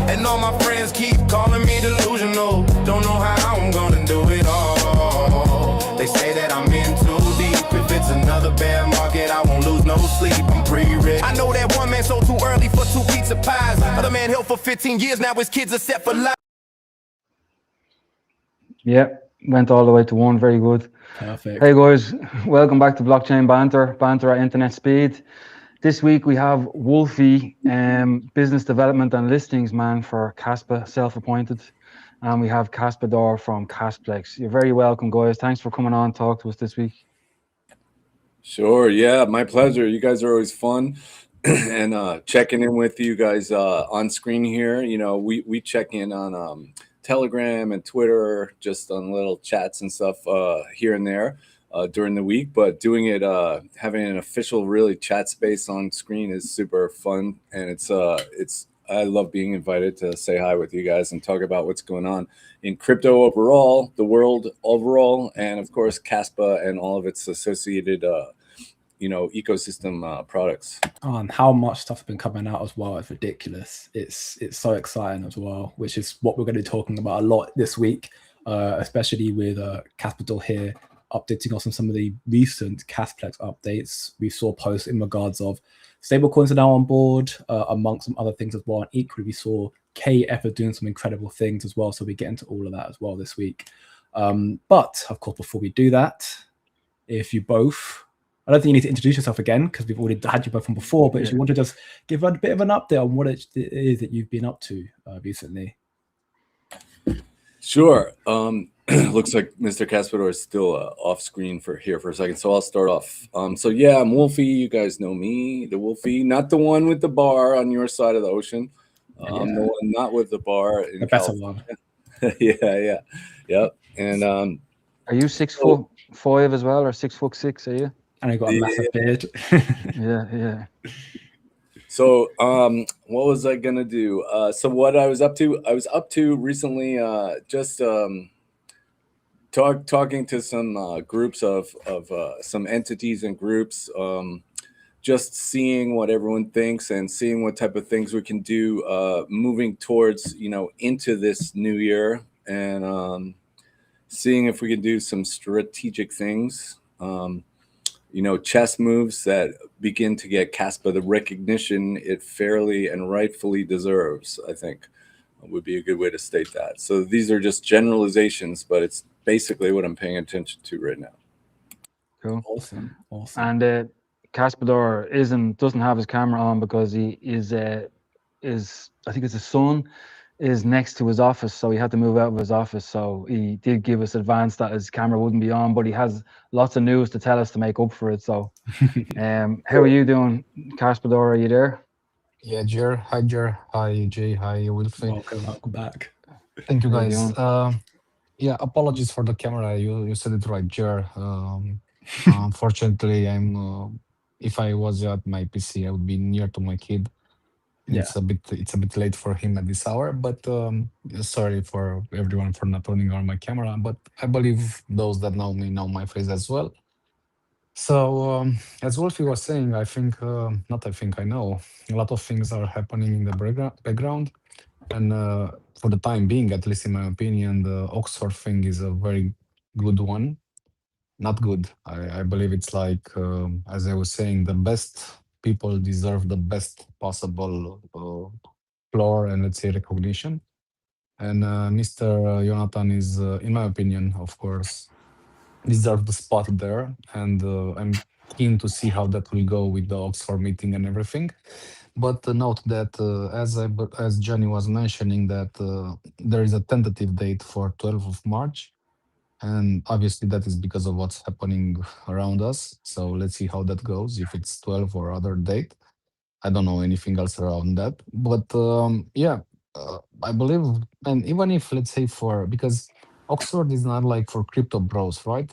And all my friends keep calling me delusional. Don't know how I'm gonna do it all. They say that I'm in too deep. If it's another bear market, I won't lose no sleep. I'm pre-rich. I know that one man sold too early for 2 pizza pies. Other man held for 15 years, now his kids are set for life. Yeah, went all the way to one. Very good. Perfect. Hey guys, welcome back to Blockchain Banter, Banter at Internet Speed. This week we have Wolfie, business development and listings man for Kaspa, self-appointed. And we have Kaspador from Kasplex. You're very welcome, guys. Thanks for coming on, talk to us this week. Sure, yeah, my pleasure. You guys are always fun. And checking in with you guys on screen here. You know, we check in on Telegram and Twitter, just on little chats and stuff here and there during the week. But doing it, having an official really chat space on screen is super fun, and it's I love being invited to say hi with you guys and talk about what's going on in crypto overall, the world overall, and of course Kaspa and all of its associated ecosystem products. And how much stuff's been coming out as well. It's ridiculous. It's so exciting as well, which is what we're going to be talking about a lot this week, especially with Kaspador here updating us on some of the recent Kasplex updates. We saw posts in regards of stablecoins are now on board, amongst some other things as well. And equally, we saw KF doing some incredible things as well. So we get into all of that as well this week. But of course, before we do that, if you both, I don't think you need to introduce yourself again because we've already had you both from before, but if you want to just give a bit of an update on what it is that you've been up to recently. Sure. Looks like Mr. Kaspador is still off screen for a second, so I'll start off. So yeah, I'm Wolfie. You guys know me, the Wolfie, not the one with the bar on your side of the ocean. I'm the one not with the bar in The better one. Yep. And Are you 6'5" as well, or 6'6"? Are you? And I got a massive beard. Yeah. So what was I gonna do? So what I was up to recently, just talking to some groups of some entities and groups, just seeing what everyone thinks and seeing what type of things we can do moving towards into this new year, and seeing if we can do some strategic things. Chess moves that begin to get Kaspa the recognition it fairly and rightfully deserves, I think would be a good way to state that. So these are just generalizations, but it's basically what I'm paying attention to right now. Cool. Awesome. And Kaspador doesn't have his camera on because he is I think it's his son is next to his office, so he had to move out of his office. So he did give us advance that his camera wouldn't be on, but he has lots of news to tell us to make up for it. So how are you doing, Kaspador? Are you there? Yeah, Jer. Hi, Jer. Hi, Jay. Hi, Wolfie. Welcome back. Thank you, guys. Yeah, apologies for the camera. You said it right, Jer. Unfortunately, if I was at my PC, I would be near to my kid. Yeah. It's a bit late for him at this hour, but sorry for everyone for not turning on my camera. But I believe those that know me know my face as well. So as Wolfie was saying, I know a lot of things are happening in the background, and for the time being, at least in my opinion, the Oxford thing is a very good one. Not good. I believe it's like, as I was saying, the best people deserve the best possible floor and, let's say, recognition. And Mr. Jonathan is, in my opinion, of course, deserve the spot there. And I'm keen to see how that will go with the Oxford meeting and everything. But note that, as Johnny was mentioning, that there is a tentative date for 12th of March. And obviously that is because of what's happening around us. So let's see how that goes, if it's 12 or other date. I don't know anything else around that. But I believe, and even if, let's say, because Oxford is not like for crypto bros, right?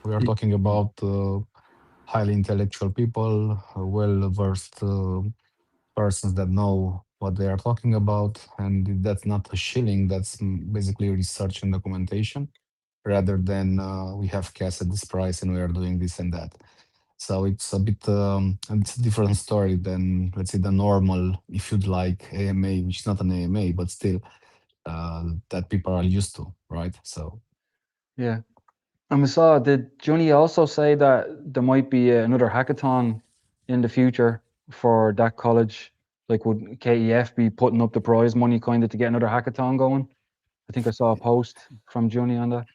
We are talking about highly intellectual people, well-versed persons that know what they are talking about. And that's not a shilling, that's basically research and documentation, rather than we have cash at this price and we are doing this and that. So it's a bit it's a different story than, let's say, the normal, if you'd like, AMA, which is not an AMA, but still that people are used to, right? So Yeah. And we saw, did Johnny also say that there might be another hackathon in the future for that college? Like, would KEF be putting up the prize money kind of to get another hackathon going? I think I saw a post from Johnny on that.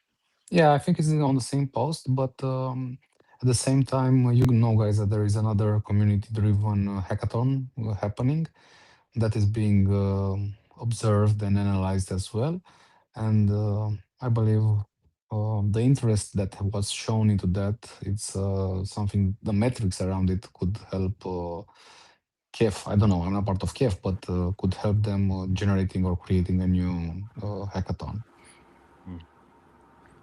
yeah, I think it's on the same post, but at the same time, you know, guys, that there is another community-driven hackathon happening that is being observed and analyzed as well. And I believe the interest that was shown into that, it's something, the metrics around it could help KEF. I don't know, I'm not part of KEF, but could help them generating or creating a new hackathon.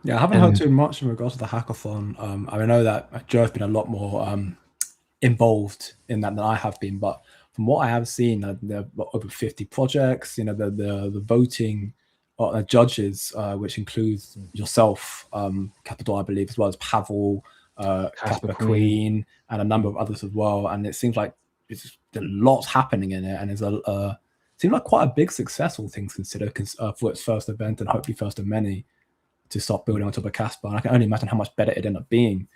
Yeah, I haven't heard And too much in regards to the hackathon. I know that Joe's been a lot more involved in that than I have been, but from what I have seen, there are over 50 projects. You know, the voting judges, which includes yourself, Kaspador, I believe, as well as Pavel, Kaspa Kaspa Queen. Queen, and a number of others as well. And it seems like there's lots happening in it, and there's seems like quite a big successful thing considered for its first event and hopefully first of many to start building on top of Kaspa. And I can only imagine how much better it ended up being,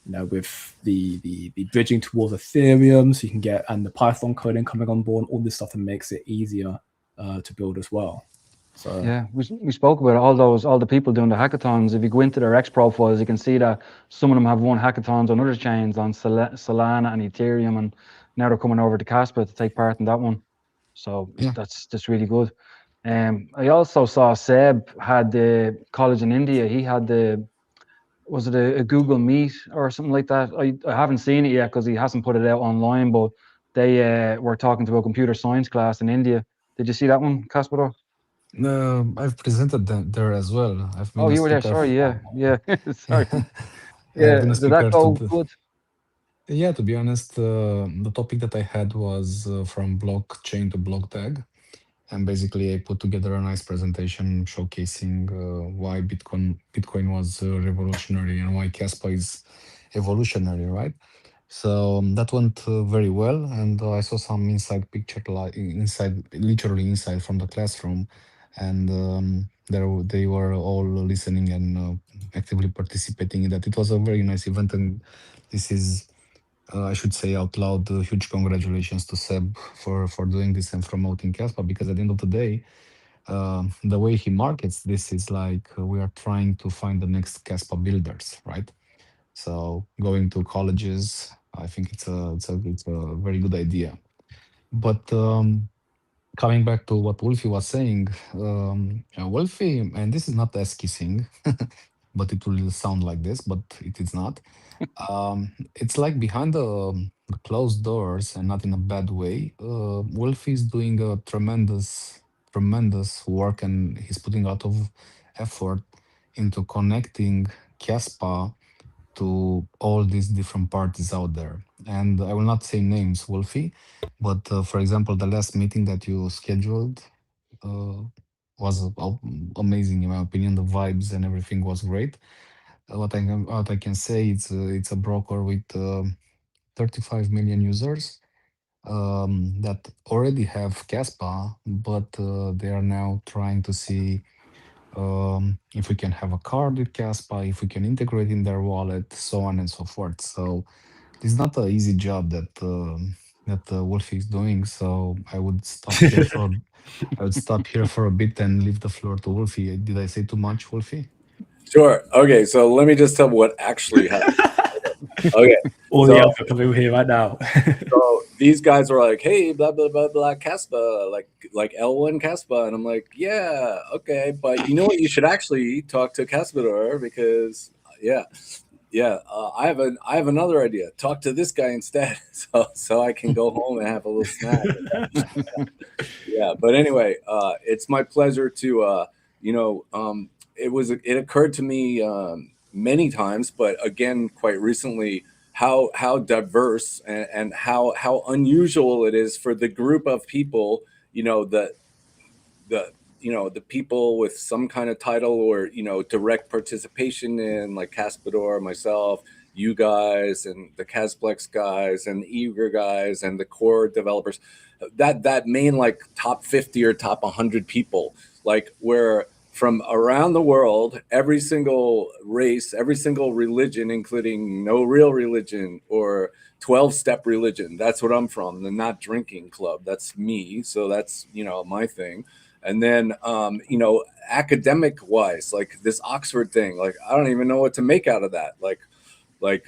you know, with the bridging towards Ethereum, so you can get, and the Python coding coming on board, all this stuff that makes it easier to build as well. So Yeah, we spoke about all the people doing the hackathons. If you go into their X profiles, you can see that some of them have won hackathons on other chains, on Solana and Ethereum, and now they're coming over to Kaspa to take part in that one. So yeah, that's really good. I also saw Seb had the college in India. He had was it a Google Meet or something like that? I haven't seen it yet because he hasn't put it out online, but they were talking to a computer science class in India. Did you see that one, Kaspador? I've presented them there as well. I've Oh, been a you were there. speaker. Sorry. Yeah. Yeah. Sorry. Yeah, I've Yeah. been a Did that speaker to go the. good? Yeah, to be honest, the topic that I had was from blockchain to block tag. And basically, I put together a nice presentation showcasing why Bitcoin was revolutionary and why Kaspa is evolutionary, right? So that went very well, and I saw some inside picture, like inside, literally inside from the classroom, and they were all listening and actively participating in that. It was a very nice event, and this is, I should say out loud, huge congratulations to Seb for doing this and promoting Kaspa, because at the end of the day, the way he markets this is like we are trying to find the next Kaspa builders, right? So going to colleges, I think it's a very good idea. But coming back to what Wolfie was saying, Wolfie, and this is not ass kissing, but it will sound like this, but it is not. It's like behind the closed doors, and not in a bad way. Wolfie is doing a tremendous work, and he's putting a lot of effort into connecting Kaspa to all these different parties out there. And I will not say names, Wolfie, but for example, the last meeting that you scheduled uh, was amazing in my opinion. The vibes and everything was great. What I can say, it's a broker with 35 million users that already have Kaspa, but they are now trying to see if we can have a card with Kaspa, if we can integrate in their wallet, so on and so forth. So it's not an easy job that Wolfie is doing. So I would stop here for a bit and leave the floor to Wolfie. Did I say too much, Wolfie? Sure. Okay. So let me just tell what actually happened. Okay. all the So, effort coming here right now. so these guys were like, "Hey, blah blah blah blah, Kaspa, like L1 Kaspa," and I'm like, "Yeah, okay, but you know what? You should actually talk to Kaspador because, yeah, I have another idea. Talk to this guy instead, so I can go home and have a little snack." Yeah, but anyway, it's my pleasure to it occurred to me many times, but again, quite recently, how diverse and how unusual it is for the group of people, the the people with some kind of title or direct participation in, like Kaspador, myself, you guys and the Kasplex guys and the Eager guys and the core developers, that main like top 50 or top 100 people, like where from around the world, every single race, every single religion, including no real religion or 12-step religion. That's what I'm from, the not drinking club. That's me. So that's, you know, my thing. And then, you know, academic wise, like this Oxford thing, like, I don't even know what to make out of that. Like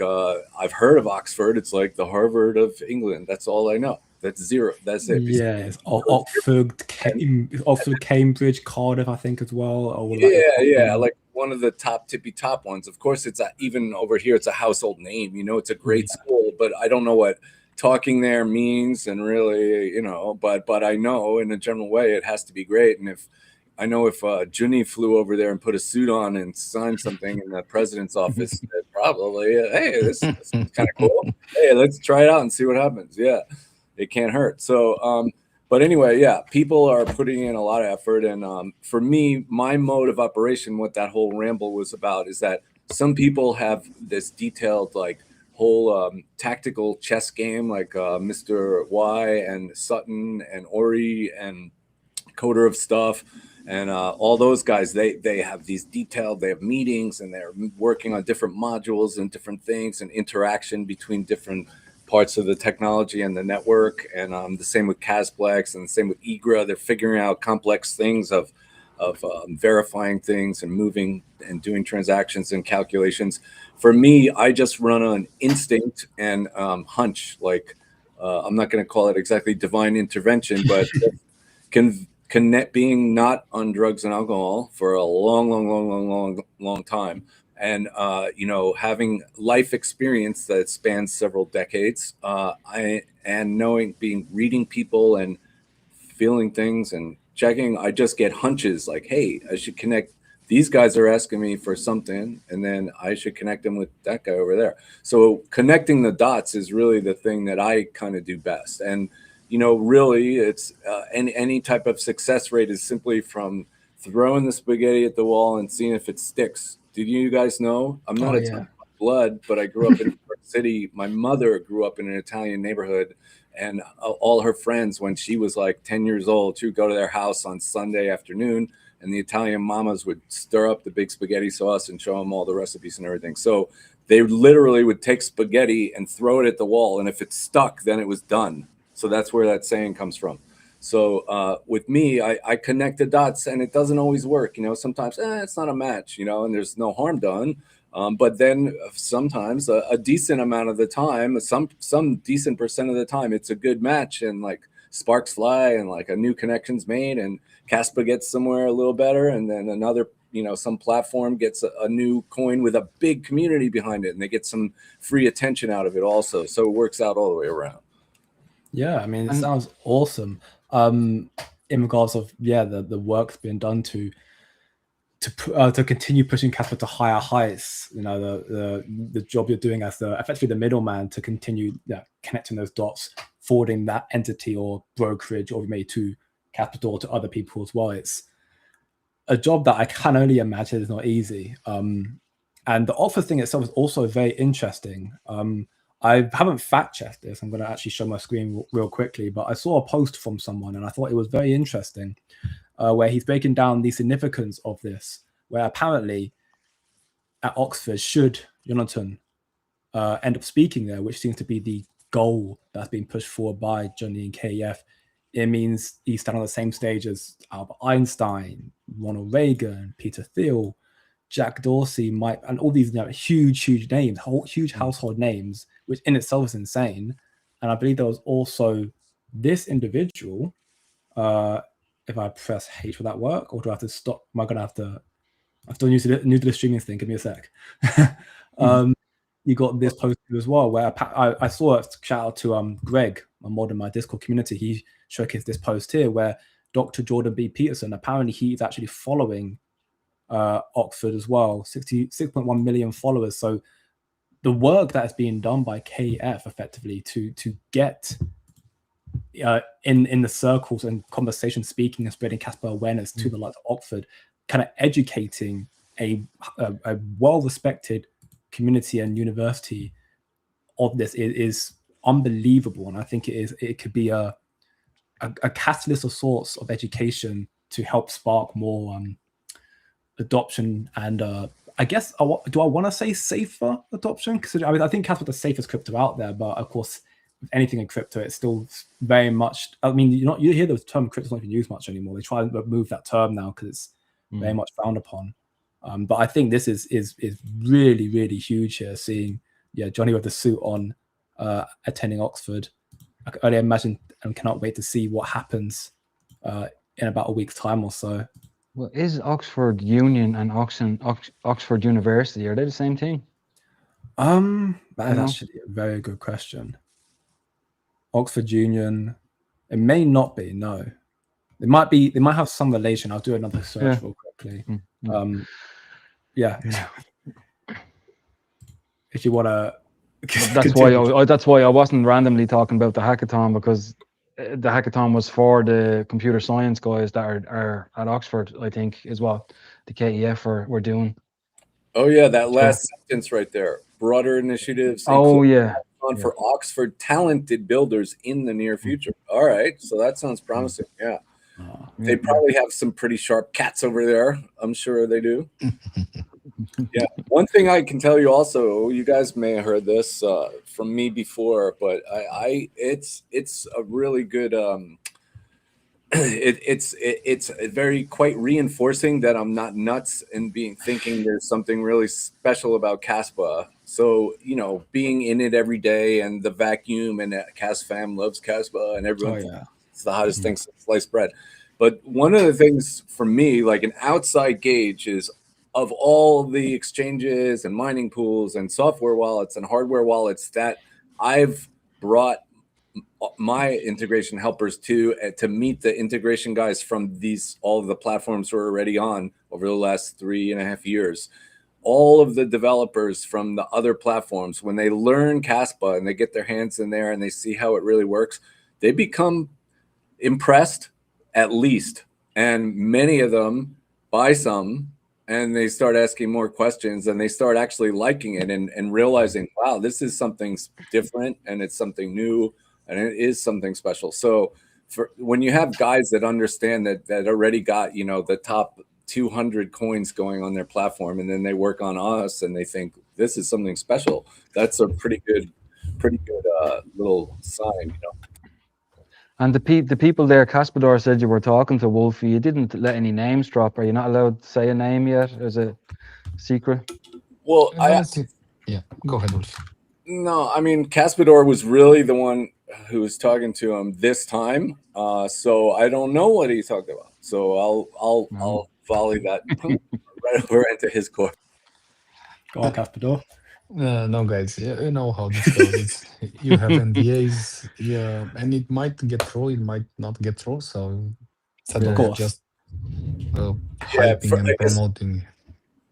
I've heard of Oxford. It's like the Harvard of England. That's all I know. That's zero. That's it. Yeah, it's Oxford, Cambridge, Cardiff, I think as well. All Yeah, like one of the top tippy top ones. Of course, it's even over here. It's a household name. You know, it's a great school, but I don't know what talking there means, and really, you know. But I know in a general way it has to be great. And if Juni flew over there and put a suit on and signed something in the president's office, probably, hey, this is kind of cool. Hey, let's try it out and see what happens. Yeah. It can't hurt. So, but anyway, yeah, people are putting in a lot of effort. And for me, my mode of operation, what that whole ramble was about, is that some people have this detailed, like, whole tactical chess game, like Mr. Y and Sutton and Ori and Coder of Stuff. And all those guys, they have these detailed, they have meetings and they're working on different modules and different things and interaction between different parts of the technology and the network. And the same with Kasplex and the same with Egra. They're figuring out complex things of verifying things and moving and doing transactions and calculations. For me, I just run on instinct and hunch. Like I'm not going to call it exactly divine intervention, but connect being not on drugs and alcohol for a long time. And, you know, having life experience that spans several decades, reading people and feeling things and checking, I just get hunches like, hey, I should connect. These guys are asking me for something, and then I should connect them with that guy over there. So connecting the dots is really the thing that I kind of do best. And, you know, really it's any type of success rate is simply from throwing the spaghetti at the wall and seeing if it sticks. Did you guys know? I'm not Italian blood, but I grew up in New York City. My mother grew up in an Italian neighborhood, and all her friends, when she was like 10 years old, she would go to their house on Sunday afternoon, and the Italian mamas would stir up the big spaghetti sauce and show them all the recipes and everything. So they literally would take spaghetti and throw it at the wall, and if it stuck, then it was done. So that's where that saying comes from. So with me, I connect the dots, and it doesn't always work. You know, sometimes it's not a match, you know, and there's no harm done. But then sometimes a decent amount of the time, some decent percent of the time, it's a good match, and like sparks fly, and like a new connection's made, and Kaspa gets somewhere a little better, and then another, you know, some platform gets a new coin with a big community behind it, and they get some free attention out of it also. So it works out all the way around. Yeah, I mean, it sounds awesome. In regards of the work's being done to continue pushing Kaspa to higher heights. You know, the job you're doing as effectively the middleman to continue connecting those dots, forwarding that entity or brokerage or maybe to Kaspador to other people as well. It's a job that I can only imagine is not easy. And the offer thing itself is also very interesting. I haven't fact-checked this. I'm going to actually show my screen real quickly, but I saw a post from someone and I thought it was very interesting, where he's breaking down the significance of this, where apparently at Oxford, should Jonathan end up speaking there, which seems to be the goal that's being pushed forward by Johnny and KEF, it means he's standing on the same stage as Albert Einstein, Ronald Reagan, Peter Thiel, Jack Dorsey, Mike, and all these huge names, huge household names, which in itself is insane. And I believe there was also this individual. If I press H, will that work, or do I have to stop? Am I going to have to? I'm still new to the streaming thing. Give me a sec. You got this post as well, where I saw a shout out to Greg, a mod in my Discord community. He showcased this post here where Dr. Jordan B. Peterson, apparently he's actually following Oxford as well, 6.1 million followers. So the work that is being done by KF effectively to get in the circles and conversation speaking and spreading Kaspa awareness to the likes of Oxford, kind of educating a well-respected community and university of this is unbelievable, and I think it could be a catalyst of sorts of education to help spark more adoption and I guess do I want to say safer adoption? Because I mean, I think Kaspa's the safest crypto out there, but of course, with anything in crypto, it's still very much. I mean, you hear the term crypto's not even used much anymore. They try to remove that term now because it's very much frowned upon. But I think this is really, really huge here. Seeing Johnny with the suit on, attending Oxford. I can only imagine and cannot wait to see what happens in about a week's time or so. Well, is Oxford Union and Oxford University, are they the same thing? That is actually a very good question. Oxford Union, it may not be. No, it might be. They might have some relation. I'll do another search real quickly. If you want to. That's why I wasn't randomly talking about the hackathon, because the hackathon was for the computer science guys that are at Oxford, I think, is what the KEF were doing. Oh yeah, that last sentence right there. Broader initiatives. For Oxford talented builders in the near future. All right, so that sounds promising. Yeah. They probably have some pretty sharp cats over there. I'm sure they do. Yeah. One thing I can tell you also, you guys may have heard this from me before, but it's a really good it's very quite reinforcing that I'm not nuts in thinking there's something really special about Kaspa. So, being in it every day, and the vacuum, and Kas fam loves Kaspa, and everyone it's the hottest thing since sliced bread. But one of the things for me, like an outside gauge, is of all the exchanges and mining pools and software wallets and hardware wallets that I've brought my integration helpers to meet the integration guys from all of the platforms we're already on over the last 3.5 years. All of the developers from the other platforms, when they learn Kaspa and they get their hands in there and they see how it really works, they become impressed, at least. And many of them buy some, and they start asking more questions, and they start actually liking it and realizing, wow, this is something different, and it's something new, and it is something special. So when you have guys that understand that already got, the top 200 coins going on their platform, and then they work on us and they think this is something special, that's a pretty good little sign. And the people there, Kaspador said you were talking to Wolfie. You didn't let any names drop. Are you not allowed to say a name yet as a secret? Well, go ahead, Wolfie. No, I mean, Kaspador was really the one who was talking to him this time. So I don't know what he talked about. So I'll volley that right over into his court. Go on, Kaspador. No, guys, you know how this goes. You have NDAs, and it might get through, it might not get through. So instead of just hyping and promoting.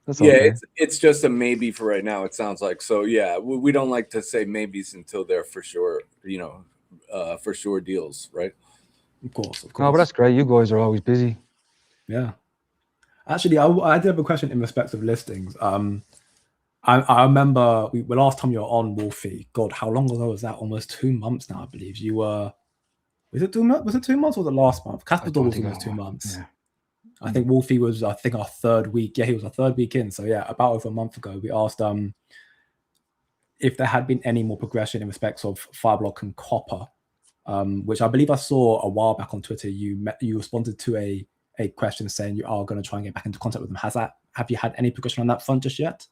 It's just a maybe for right now, it sounds like. So yeah, we don't like to say maybes until they're for sure, for sure deals, right? Of course. No, but that's great. You guys are always busy. Yeah. Actually, I did have a question in respect of listings. I remember the last time you were on, Wolfie. God, how long ago was that? Almost 2 months now, I believe. You were. Was it 2 months? Was it 2 months or the last month? Kaspador was almost 2 months. Yeah. I think Wolfie was, our third week. Yeah, he was our third week in. So yeah, about over a month ago, we asked if there had been any more progression in respects of Fireblock and Copper, which I believe I saw a while back on Twitter. You responded to a question saying you are going to try and get back into contact with them. Have you had any progression on that front just yet?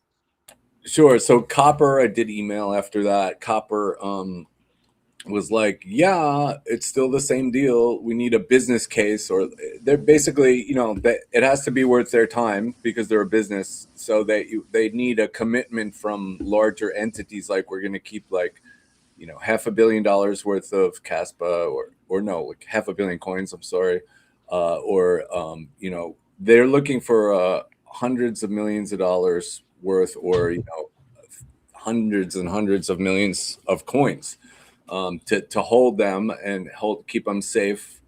Sure. So Copper, I did email after that. Copper was like, yeah, it's still the same deal. We need a business case, or they're basically, it has to be worth their time because they're a business. So they need a commitment from larger entities. Like, we're going to keep $500 million worth of Kaspa, or no, like 500 million coins. I'm sorry. They're looking for hundreds of millions of dollars worth, or hundreds and hundreds of millions of coins to hold them and keep them safe.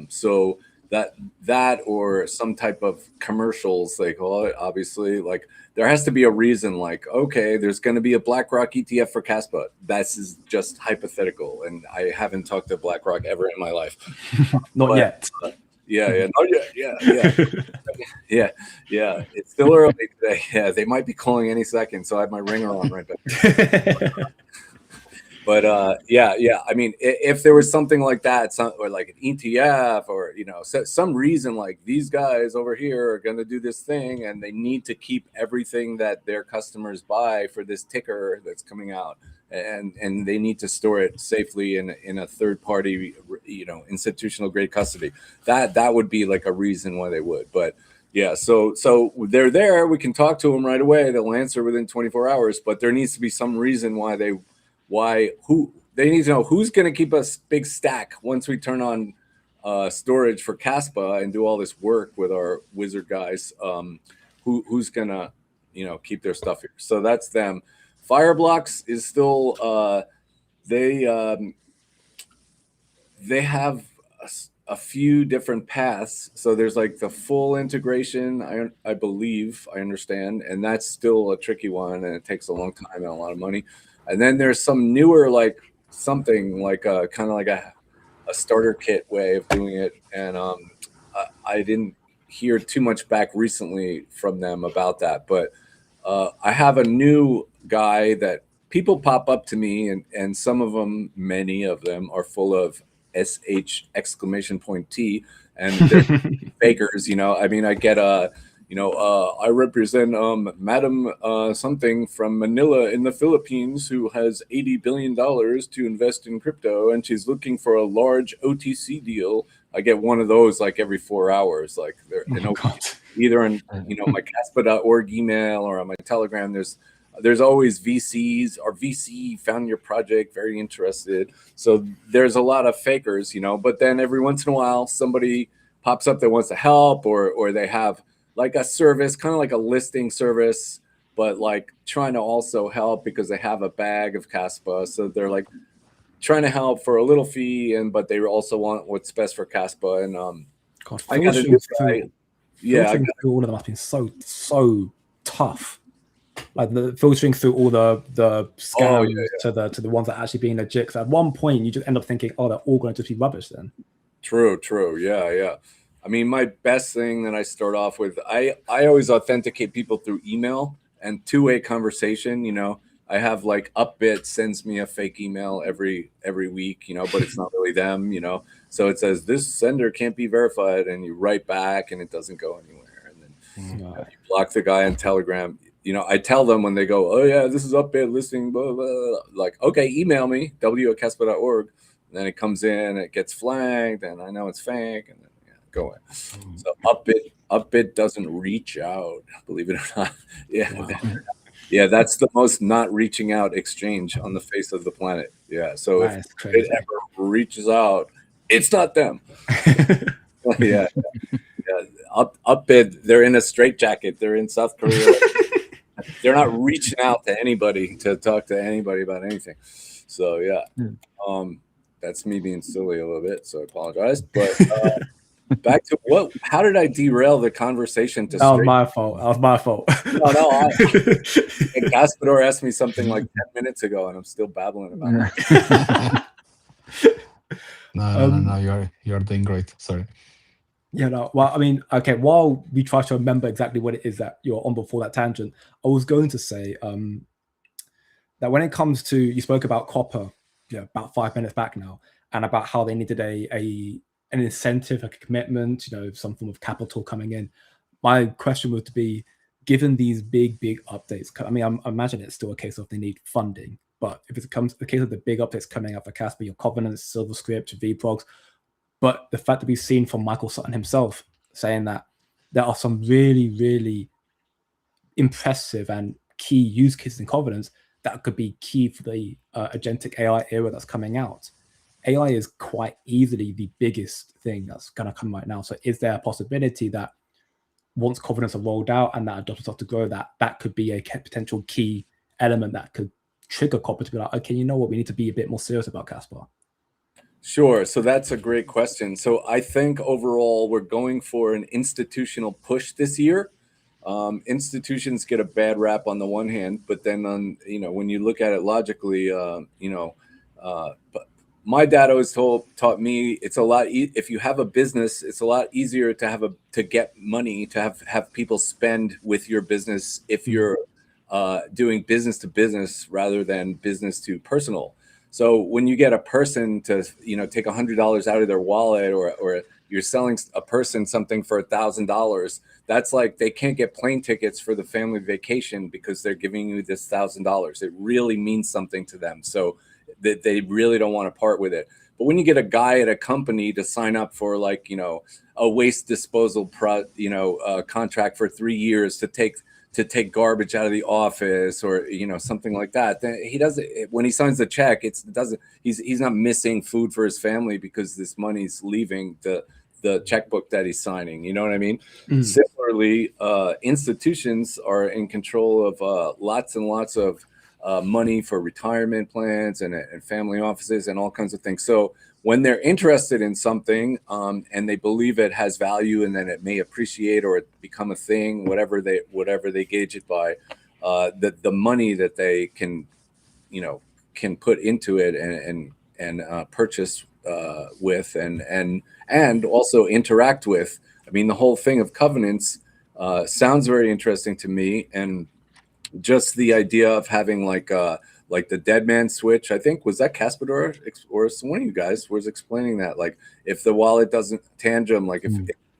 So that or some type of commercials, they call it, obviously. Like there has to be a reason, like, okay, there's going to be a BlackRock ETF for Kaspa. This is just hypothetical, and I haven't talked to BlackRock ever in my life. Not yet. Yeah, not yet. Yeah. It's still early today. Yeah, they might be calling any second, so I have my ringer on right back. But yeah. I mean, if there was something like that, or like an ETF, or some reason, like these guys over here are going to do this thing, and they need to keep everything that their customers buy for this ticker that's coming out, and they need to store it safely in a third party, institutional grade custody. That would be like a reason why they would. But yeah, so they're there. We can talk to them right away. They'll answer within 24 hours. But there needs to be some reason why they need to know who's going to keep us big stack once we turn on storage for Kaspa and do all this work with our wizard guys. Who's going to keep their stuff here? So that's them. Fireblocks is still they have a few different paths. So there's like the full integration, I believe, I understand, and that's still a tricky one, and it takes a long time and a lot of money. And then there's some newer, like something like kind of like a starter kit way of doing it. And I didn't hear too much back recently from them about that. But I have a new guy that people pop up to me, and some of them, many of them, are full of SH exclamation point T, and they're fakers. I mean, I get I represent Madam something from Manila in the Philippines who has $80 billion to invest in crypto, and she's looking for a large OTC deal. I get one of those like every 4 hours. Like they're either in my Kaspa.org email or on my Telegram. There's always VCs or VC found your project, very interested. So there's a lot of fakers, but then every once in a while somebody pops up that wants to help, or they have like a service, kind of like a listing service, but like trying to also help because they have a bag of Kaspa. So they're like trying to help for a little fee, but they also want what's best for Kaspa. And I got a new guy. Yeah, through all of them has been so tough. Like the filtering through all the scams to the ones that are actually being legit. Because at one point you just end up thinking, oh, they're all going to just be rubbish then. True. Yeah. I mean, my best thing that I start off with, I always authenticate people through email and two-way conversation. I have like Upbit sends me a fake email every week, but it's not really them, So it says this sender can't be verified, and you write back and it doesn't go anywhere. And then you block the guy on Telegram. I tell them when they go, oh yeah, this is Upbit listing, blah, blah, blah. Like, okay, email me, w@kaspa.org. And then it comes in, it gets flagged, and I know it's fake, and then go in. So Upbit doesn't reach out, believe it or not. Yeah, that's the most not reaching out exchange on the face of the planet. Yeah, so if it ever reaches out, it's not them. Yeah. Upbit, they're in a straitjacket. They're in South Korea. They're not reaching out to anybody to talk to anybody about anything. So yeah, that's me being silly a little bit. So I apologize, but. Back to how did I derail the conversation? That was my fault. No. Kaspador asked me something like 10 minutes ago, and I'm still babbling about it. No, you're doing great. Sorry. Yeah, no. Well, I mean, okay. While we try to remember exactly what it is that you're on before that tangent, I was going to say that when it comes to, you spoke about Copper, about 5 minutes back now, and about how they needed an incentive, like a commitment, some form of capital coming in. My question would be, given these big updates, I mean, I imagine it's still a case of they need funding, but if it comes the case of the big updates coming out for Kaspa, your Covenants, Silverscript, VProgs, but the fact that we've seen from Michael Sutton himself saying that there are some really, really impressive and key use cases in Covenants that could be key for the agentic AI era that's coming out. AI is quite easily the biggest thing that's going to come right now. So is there a possibility that once Covenants are rolled out and that adoption starts to grow, that could be a potential key element that could trigger Copper to be like, okay, you know what, we need to be a bit more serious about Kaspa? Sure. So that's a great question. So I think overall we're going for an institutional push this year. Institutions get a bad rap on the one hand, but then on, when you look at it logically, but my dad always taught me it's a lot if you have a business, it's a lot easier to get money, to have people spend with your business if you're doing business to business rather than business to personal. So when you get a person to take $100 out of their wallet, or you're selling a person something for $1,000, that's like they can't get plane tickets for the family vacation because they're giving you this $1,000. It really means something to them, so that they really don't want to part with it. But when you get a guy at a company to sign up for a waste disposal contract for 3 years to take garbage out of the office, or something like that, then he doesn't, when he signs the check, he's not missing food for his family because this money's leaving the checkbook that he's signing. You know what I mean? Similarly, institutions are in control of lots and lots of money for retirement plans and family offices and all kinds of things. So when they're interested in something and they believe it has value, and then it may appreciate or become a thing, whatever they gauge it by, the money that they can put into it and purchase with and also interact with. I mean, the whole thing of covenants sounds very interesting to me, and just the idea of having like the dead man switch. I think was that Kaspador or one of you guys was explaining that, like if the wallet doesn't tangent, like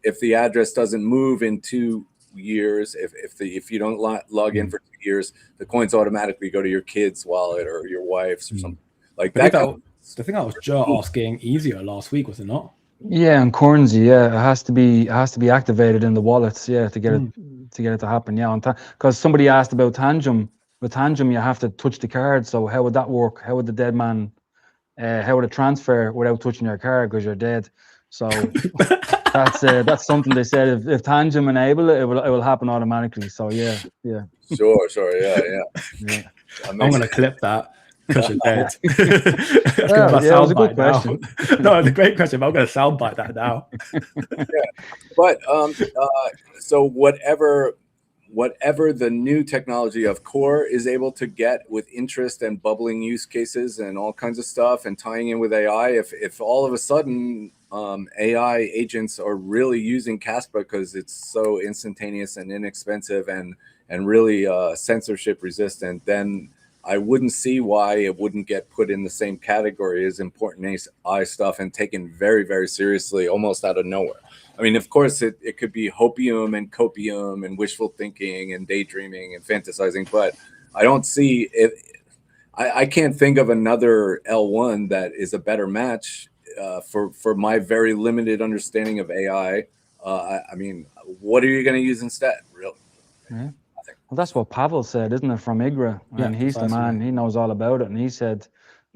if the address doesn't move in 2 years, if you don't log in for 2 years, the coins automatically go to your kid's wallet or your wife's or something like that. I think that was Joe asking easier last week, was it not? Yeah, and currency, yeah, it has to be activated in the wallets, yeah, to get it to happen, yeah. Because somebody asked about Tangem. With Tangem, you have to touch the card. So how would that work? How would the dead man? How would it transfer without touching your card because you're dead? So that's something they said. If Tangem enable it, it will happen automatically. So yeah. Sure, yeah. I'm gonna clip that. Because you're dead. Yeah, it was a good question. No, it's a great question, but I'm going to soundbite that now. Yeah. But so whatever the new technology of Core is able to get with interest and bubbling use cases and all kinds of stuff, and tying in with AI, if all of a sudden AI agents are really using Kaspa because it's so instantaneous and inexpensive and really censorship resistant, then I wouldn't see why it wouldn't get put in the same category as important AI stuff and taken very, very seriously, almost out of nowhere. I mean, of course, it could be hopium and copium and wishful thinking and daydreaming and fantasizing, but I don't see it. I can't think of another L1 that is a better match for my very limited understanding of AI. I mean, what are you going to use instead, really? Yeah. Well, that's what Pavel said, isn't it, from IGRA? And he's the man, he knows all about it. And he said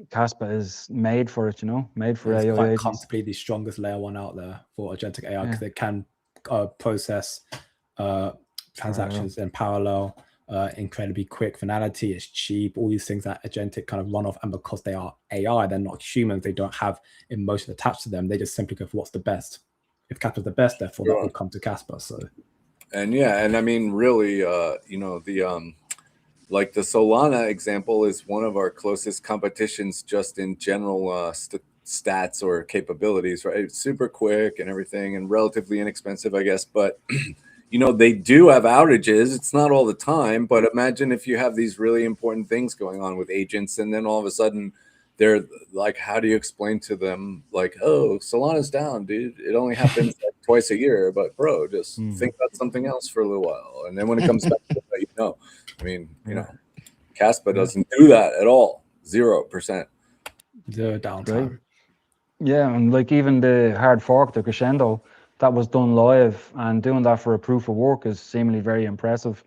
Kaspa is made for it, made for AI. It's quite comfortably the strongest layer 1 out there for agentic AI, because it can process transactions in parallel, incredibly quick finality, it's cheap, all these things that agentic kind of run off. And because they are AI, they're not humans, they don't have emotion attached to them. They just simply go for what's the best. If Kaspa's the best, therefore that will come to Kaspa. So. And I mean, really, like the Solana example is one of our closest competitions, just in general stats or capabilities, right? It's super quick and everything, and relatively inexpensive, I guess. But they do have outages. It's not all the time, but imagine if you have these really important things going on with agents, and then all of a sudden they're like, how do you explain to them, like, oh, Solana's down, dude. It only happens like twice a year, but bro, just think about something else for a little while. And then when it comes back, I mean, Kaspa doesn't do that at all. 0%. The downtime. Right. Yeah, and like even the hard fork, the Crescendo, that was done live, and doing that for a proof of work is seemingly very impressive.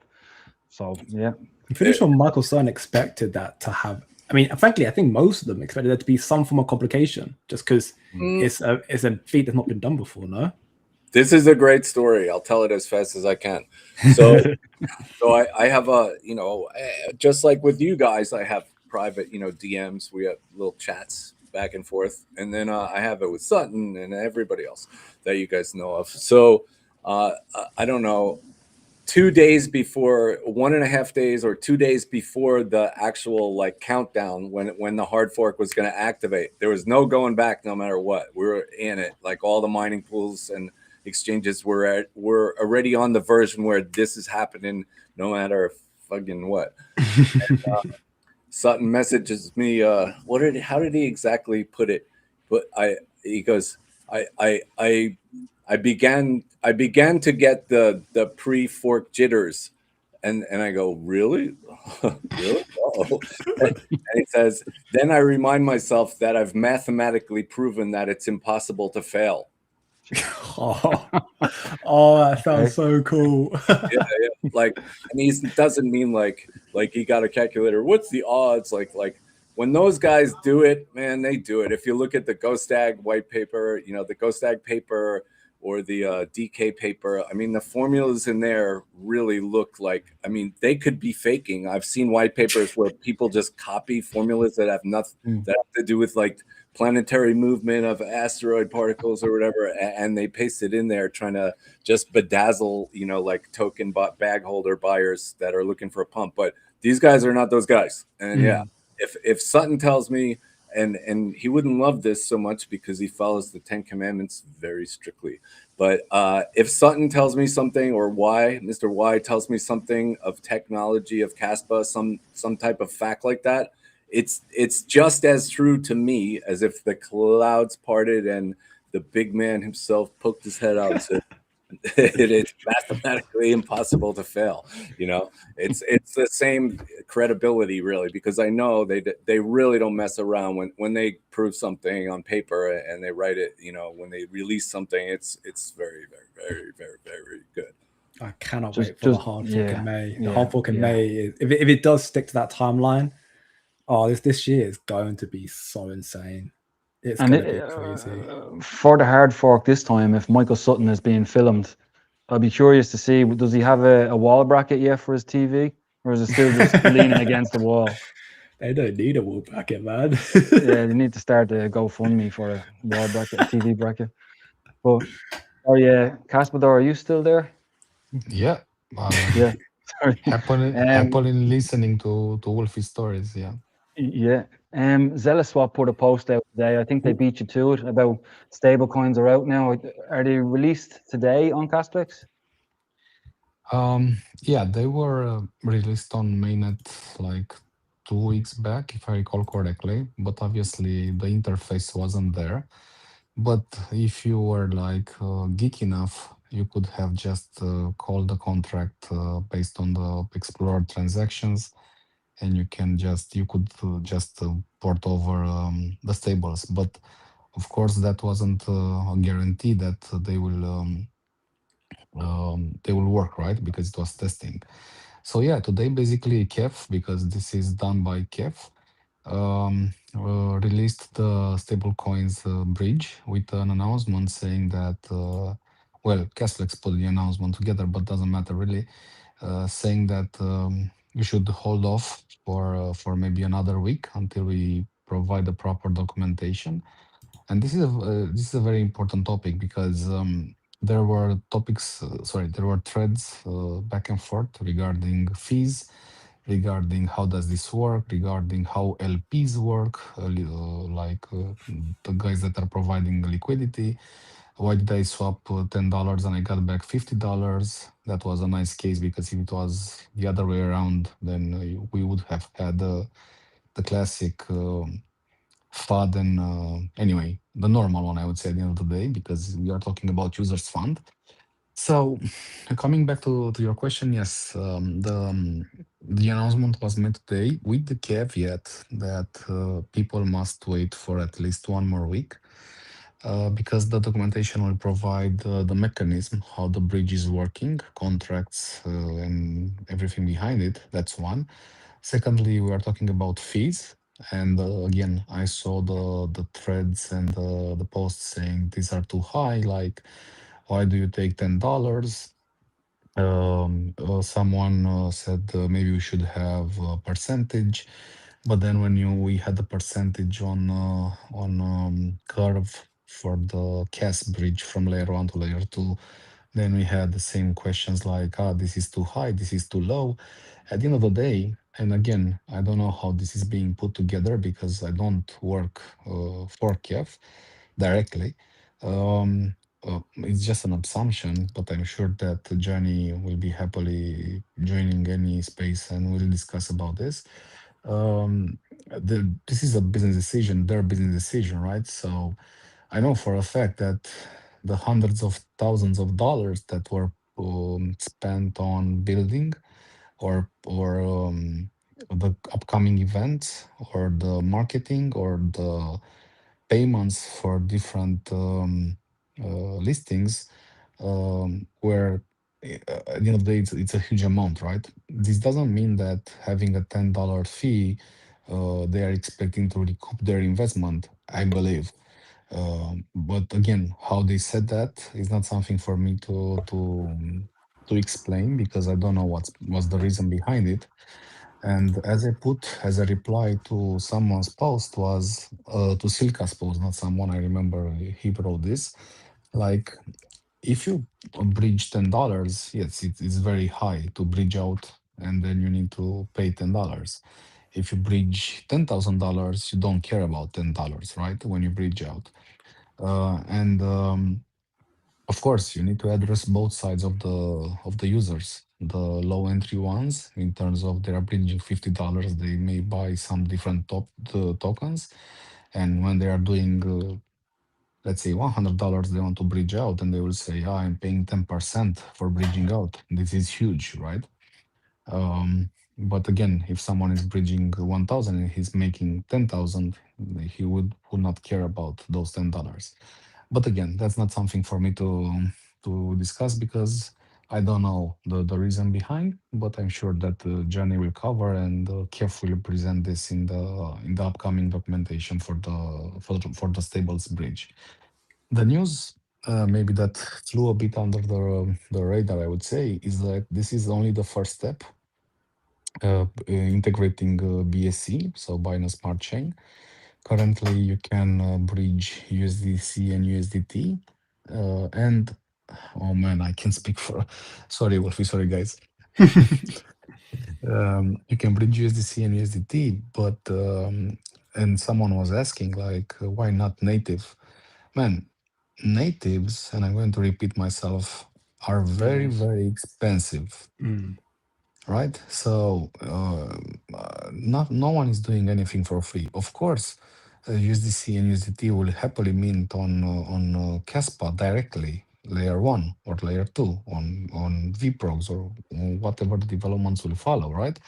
So yeah. I'm pretty sure Michael Stern expected that to have. I mean, frankly, I think most of them expected there to be some form of complication, just because it's a feat that's not been done before, no? This is a great story. I'll tell it as fast as I can. So, I have just like with you guys, I have private, DMs. We have little chats back and forth, and then I have it with Sutton and everybody else that you guys know of. So I don't know, 2 days before, 1.5 days or 2 days before the actual like countdown, when the hard fork was going to activate, there was no going back. No matter what, we were in it. Like all the mining pools and exchanges were already on the version where this is happening, no matter fucking what. Sutton messages me. How did he exactly put it? But he goes, I began to get the pre-fork jitters, and I go, really, really? Oh. And he says, then I remind myself that I've mathematically proven that it's impossible to fail. Oh, that sounds so cool. Yeah. Like, and he doesn't mean like he got a calculator. What's the odds? Like when those guys do it, man, they do it. If you look at the GhostAg white paper, the GhostAg paper or the DK paper, I mean, the formulas in there really look like, I mean, they could be faking. I've seen white papers where people just copy formulas that have nothing that have to do with like planetary movement of asteroid particles or whatever, and they paste it in there trying to just bedazzle, like token bag holder buyers that are looking for a pump. But these guys are not those guys. And yeah, if Sutton tells me, and he wouldn't love this so much because he follows the 10 Commandments very strictly. But if Sutton tells me something, or Mr. Y tells me something of technology of Kaspa, some type of fact like that, it's just as true to me as if the clouds parted and the big man himself poked his head out and said, it is mathematically impossible to fail. It's the same credibility, really, because I know they really don't mess around when they prove something on paper and they write it. When they release something, it's very, very, very, very, very good. I cannot wait for the hard fork in May. The hard fork in May, if it does stick to that timeline, this year is going to be so insane. It's going to be crazy. For the hard fork this time, if Michael Sutton is being filmed, I'll be curious to see, does he have a wall bracket yet for his TV? Or is it still just leaning against the wall? They don't need a wall bracket, man. Yeah, they need to start a GoFundMe for a wall bracket, a TV bracket. But, Kaspador, are you still there? Yeah. Yeah. Sorry. Happily listening to Wolfie's stories. Yeah. Yeah. Zellaswap put a post out today. I think they beat you to it about stable coins are out now. Are they released today on Kaspex? Yeah, they were released on mainnet like 2 weeks back, if I recall correctly. But obviously the interface wasn't there. But if you were like geek enough, you could have just called the contract based on the Explorer transactions, and you could just port over the stables. But of course, that wasn't a guarantee that they will work, right? Because it was testing. So yeah, today basically KEF, because this is done by KEF, released the stablecoins bridge with an announcement saying that, well, Castlex put the announcement together, but doesn't matter really, saying that you should hold off for maybe another week until we provide the proper documentation. And this is a very important topic because there were there were threads back and forth regarding fees, regarding how does this work, regarding how LPs work, the guys that are providing liquidity. Why did I swap $10 and I got back $50? That was a nice case because if it was the other way around, then we would have had the classic FUD and anyway, the normal one, I would say, at the end of the day, because we are talking about users fund. So coming back to your question, yes, the announcement was made today with the caveat that people must wait for at least one more week because the documentation will provide the mechanism, how the bridge is working, contracts, and everything behind it. That's one. Secondly, we are talking about fees. And again, I saw the threads and the posts saying these are too high. Like, why do you take $10? Someone said maybe we should have a percentage. But then when we had the percentage on curve for the CAS bridge from layer one to layer two, then we had the same questions like, this is too high, this is too low. At the end of the day, and again, I don't know how this is being put together because I don't work for KEF directly. It's just an assumption, but I'm sure that Johnny will be happily joining any space and we'll discuss about this. This is a business decision, their business decision, right? So I know for a fact that the hundreds of thousands of dollars that were spent on building or the upcoming events or the marketing or the payments for different listings where at the end of the day it's a huge amount, right? This doesn't mean that having a $10 fee they are expecting to recoup their investment, I believe. But again, how they said that is not something for me to explain because I don't know what's the reason behind it. And as I put as a reply to someone's post was to Silka's post, not someone, I remember he wrote this. Like, if you bridge $10, yes, it's very high to bridge out, and then you need to pay $10. If you bridge $10,000, you don't care about $10, right? When you bridge out, and of course, you need to address both sides of the users. The low entry ones, in terms of they are bridging $50, they may buy some different tokens, and when they are doing, let's say $100, they want to bridge out, and they will say, I'm paying 10% for bridging out. This is huge, right? But again, if someone is bridging 1,000 and he's making 10,000, he would not care about those $10. But again, that's not something for me to discuss because I don't know the reason behind. But I'm sure that Johnny will cover and carefully present this in the upcoming documentation for the stables bridge. The news. Maybe that flew a bit under the radar, I would say, is that this is only the first step integrating BSC, so Binance Smart Chain. Currently, you can bridge USDC and USDT. And oh man, I can speak for. Sorry, Wolfie. Sorry, guys. You can bridge USDC and USDT, but and someone was asking like, why not native? Man, natives, and I'm going to repeat myself, are very, Yes. very expensive, Mm. right? So not no one is doing anything for free. Of course, USDC and USDT will happily mint on Kaspa directly, layer one or layer two on VPROX or whatever the developments will follow, right?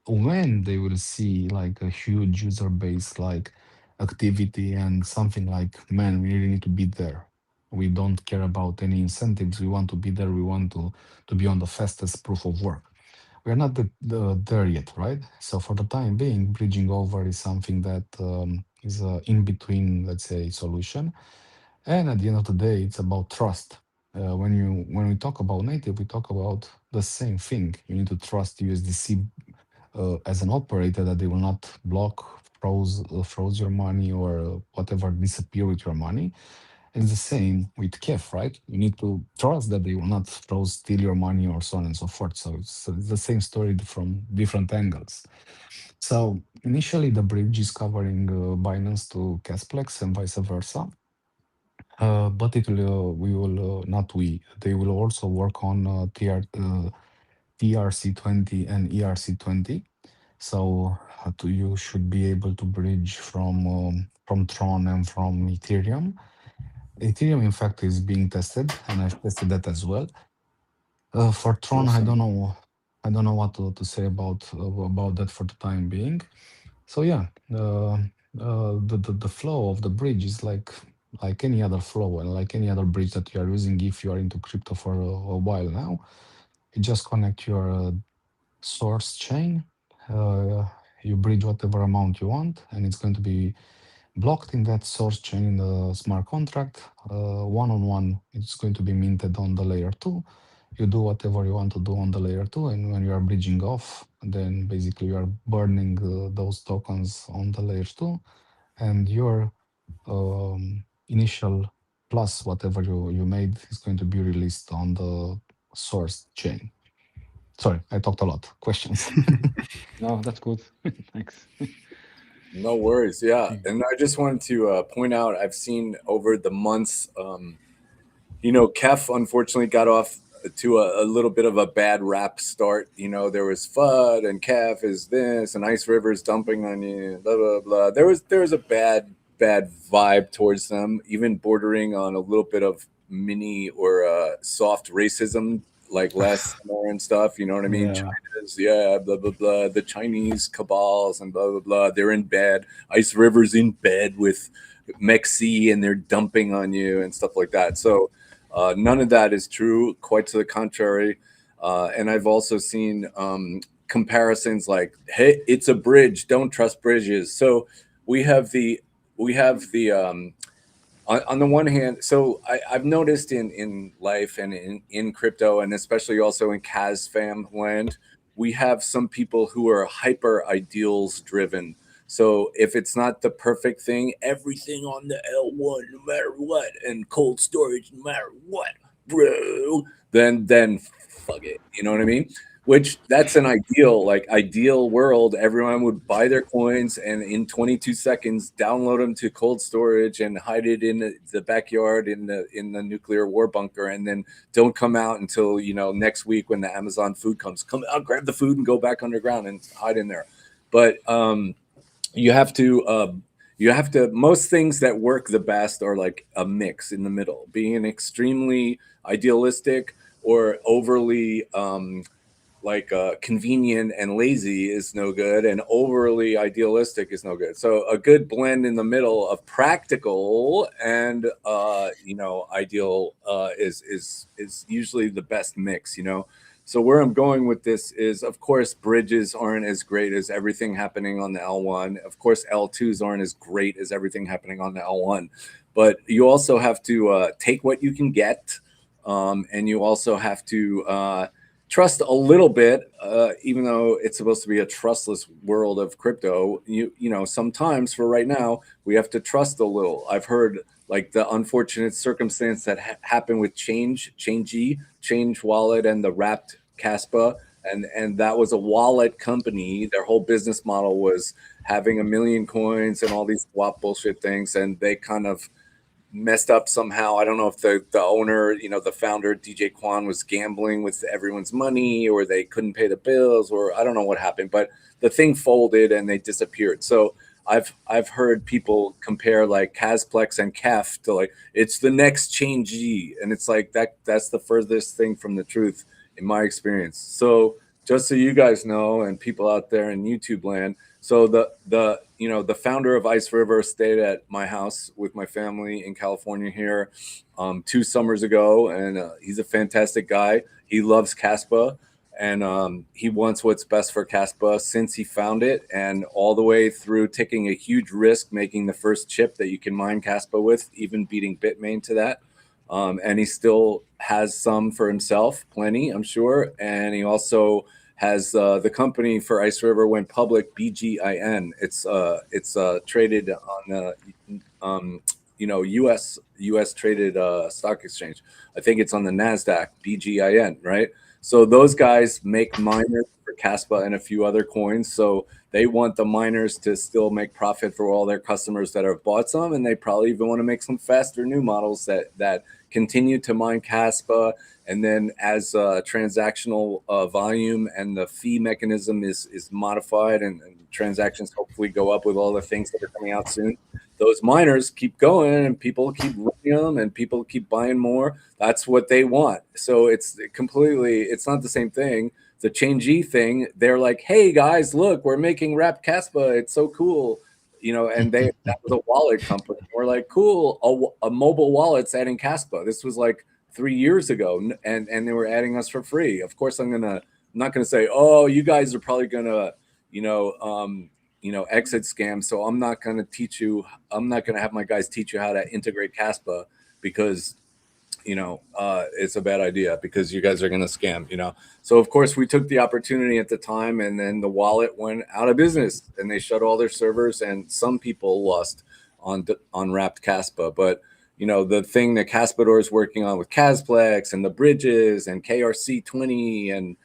When they will see like a huge user base like activity and something like, man, we really need to be there. We don't care about any incentives. We want to be there. We want to be on the fastest proof of work. We're not there yet, right? So for the time being, bridging over is something that is a in between, let's say, solution. And at the end of the day, it's about trust. When we talk about native, we talk about the same thing. You need to trust USDC as an operator that they will not block, froze your money or whatever, disappear with your money. It's the same with KEF, right? You need to trust that they will not froze, steal your money, or so on and so forth. So it's the same story from different angles. So initially, the bridge is covering Binance to Casplex and vice versa. But it will, we will, not we, they will also work on TRC20 and ERC20. So you should be able to bridge from Tron and from Ethereum. Ethereum, in fact, is being tested, and I've tested that as well. For Tron, Awesome. I don't know what to say about that for the time being. So yeah, the flow of the bridge is like any other flow and like any other bridge that you are using if you are into crypto for a while now. You just connect your source chain, uh, you bridge whatever amount you want, and it's going to be blocked in that source chain in the smart contract. One on one, it's going to be minted on the layer two, you do whatever you want to do on the layer 2, and when you are bridging off, then basically you are burning those tokens on the layer 2, and your initial plus whatever you made is going to be released on the source chain. Sorry, I talked a lot. Questions? No, that's good. Thanks. No worries. Yeah. And I just wanted to point out, I've seen over the months, Kef unfortunately got off to a little bit of a bad rap start. There was FUD and Kef is this and Ice River's dumping on you, blah, blah, blah. There was a bad vibe towards them, even bordering on a little bit of mini or soft racism, like last summer and stuff. You know what I mean? Yeah. China's, blah, blah, blah. The Chinese cabals and blah, blah, blah. They're in bed. Ice River's in bed with Mexi and they're dumping on you and stuff like that. So, none of that is true. Quite to the contrary. And I've also seen comparisons like, "Hey, it's a bridge. Don't trust bridges." So we have the on the one hand. So I've noticed in life and in crypto, and especially also in Kaz fam land, we have some people who are hyper ideals driven. So if it's not the perfect thing, everything on the L1, no matter what, and cold storage, no matter what, bro, then fuck it. You know what I mean? Which that's an ideal world. Everyone would buy their coins and in 22 seconds download them to cold storage and hide it in the backyard in the nuclear war bunker, and then don't come out until next week when the Amazon food comes. Come out, grab the food, and go back underground and hide in there. But you have to most things that work the best are like a mix in the middle. Being extremely idealistic or overly convenient and lazy is no good, and overly idealistic is no good. So a good blend in the middle of practical and ideal is usually the best mix. So where I'm going with this is, of course, bridges aren't as great as everything happening on the L1. Of course, L2s aren't as great as everything happening on the L1. But you also have to take what you can get, and you also have to trust a little bit, even though it's supposed to be a trustless world of crypto. Sometimes for right now, we have to trust a little. I've heard like the unfortunate circumstance that happened with Change Wallet and the wrapped Kaspa. And that was a wallet company. Their whole business model was having 1 million coins and all these swap bullshit things. And they kind of messed up somehow. I don't know if the owner, the founder, DJ Kwan, was gambling with everyone's money, or they couldn't pay the bills, or I don't know what happened, but the thing folded and they disappeared. So I've heard people compare like Kasplex and Kef to like, it's the next Chain G. And it's like that's the furthest thing from the truth in my experience. So just so you guys know, and people out there in YouTube land, so the founder of Ice River stayed at my house with my family in California here 2 summers ago, and he's a fantastic guy. He loves Kaspa, and he wants what's best for Kaspa since he found it, and all the way through taking a huge risk making the first chip that you can mine Kaspa with, even beating Bitmain to that. And he still has some for himself, plenty, I'm sure. And he also has the company for Ice River went public, BGIN. It's traded on US traded stock exchange. I think it's on the NASDAQ, BGIN, right? So those guys make miners for Kaspa and a few other coins. So they want the miners to still make profit for all their customers that have bought some, and they probably even want to make some faster new models that continue to mine Kaspa. And then as transactional volume and the fee mechanism is modified, and transactions hopefully go up with all the things that are coming out soon, those miners keep going and people keep running them and people keep buying more. That's what they want. So it's not the same thing. The Chain G thing, they're like, hey guys, look, we're making Wrap Kaspa. It's so cool. And that was a wallet company. We're like, cool, a mobile wallet's adding Kaspa. This was like 3 years ago, and they were adding us for free. Of course, I'm not gonna say, oh, you guys are probably gonna, exit scam. So I'm not gonna have my guys teach you how to integrate Kaspa, because it's a bad idea because you guys are going to scam. So of course we took the opportunity at the time, and then the wallet went out of business and they shut all their servers, and some people lost on wrapped Kaspa. But the thing that Kaspador is working on with Kasplex and the bridges and KRC20 and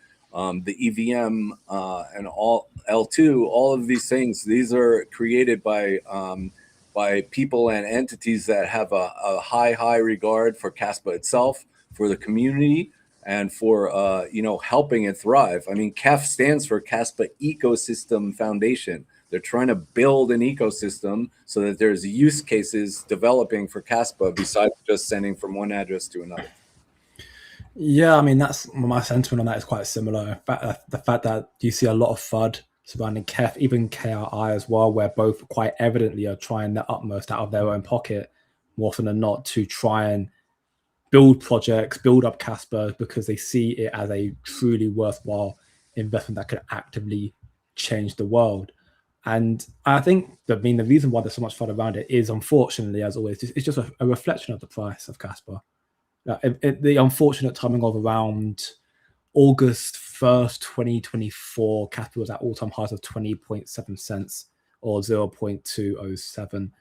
the EVM and all L2, all of these things, these are created by people and entities that have a high regard for Kaspa itself, for the community, and for helping it thrive. I mean, KEF stands for Kaspa Ecosystem Foundation. They're trying to build an ecosystem so that there's use cases developing for Kaspa besides just sending from one address to another. Yeah, I mean, that's my sentiment on that is quite similar. The fact that you see a lot of FUD surrounding KEF, even KRI as well, where both quite evidently are trying the utmost out of their own pocket, more often than not, to try and build projects, build up Kaspa, because they see it as a truly worthwhile investment that could actively change the world. And I think the reason why there's so much FUD around it is, unfortunately, as always, it's just a reflection of the price of Kaspa. The unfortunate timing of around August 1st, 2024, Kaspa was at all-time highs of 20.7 cents or 0.207.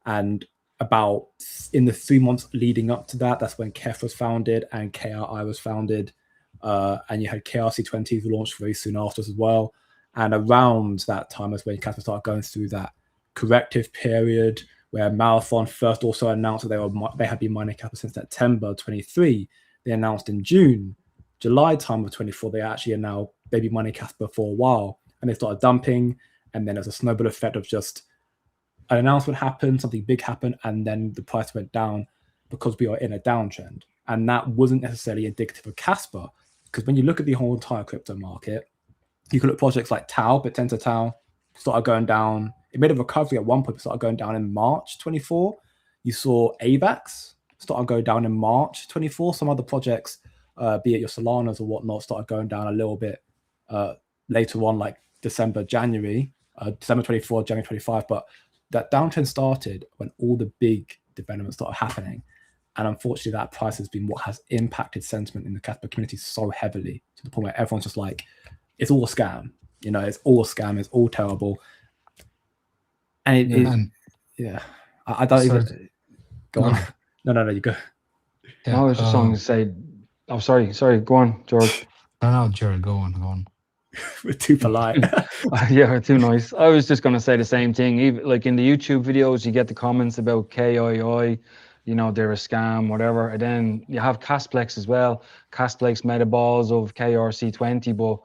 And about in the 3 months leading up to that, that's when KEF was founded and KRI was founded. And you had KRC20 launched very soon after as well. And around that time is when Kaspa started going through that corrective period where Marathon first also announced that they had been mining Kaspa since September 23. They announced in July time of 24, they've been mining Kaspa for a while, and they started dumping, and then there's a snowball effect of just an announcement happened, something big happened, and then the price went down because we are in a downtrend. And that wasn't necessarily indicative of Kaspa, because when you look at the whole entire crypto market, you can look at projects like Tau, Bitenta Tau, started going down. It made a recovery at one point, but started going down in March 24. You saw AVAX started going down in March 24. Some other projects, be it your Solanas or whatnot, started going down a little bit later on, like December 24, January 25. But that downtrend started when all the big developments started happening. And unfortunately, that price has been what has impacted sentiment in the Kaspa community so heavily, to the point where everyone's just like, it's all a scam. It's all a scam. It's all terrible. And I don't even go on. No, you go. Yeah, no, I was just going to say. Oh, sorry. Go on, George. No, Jared, go on. We're too polite. Yeah, we're too nice. I was just going to say the same thing. Even like in the YouTube videos, you get the comments about KII, they're a scam, whatever. And then you have Kasplex as well. Kasplex made a balls of KRC20, but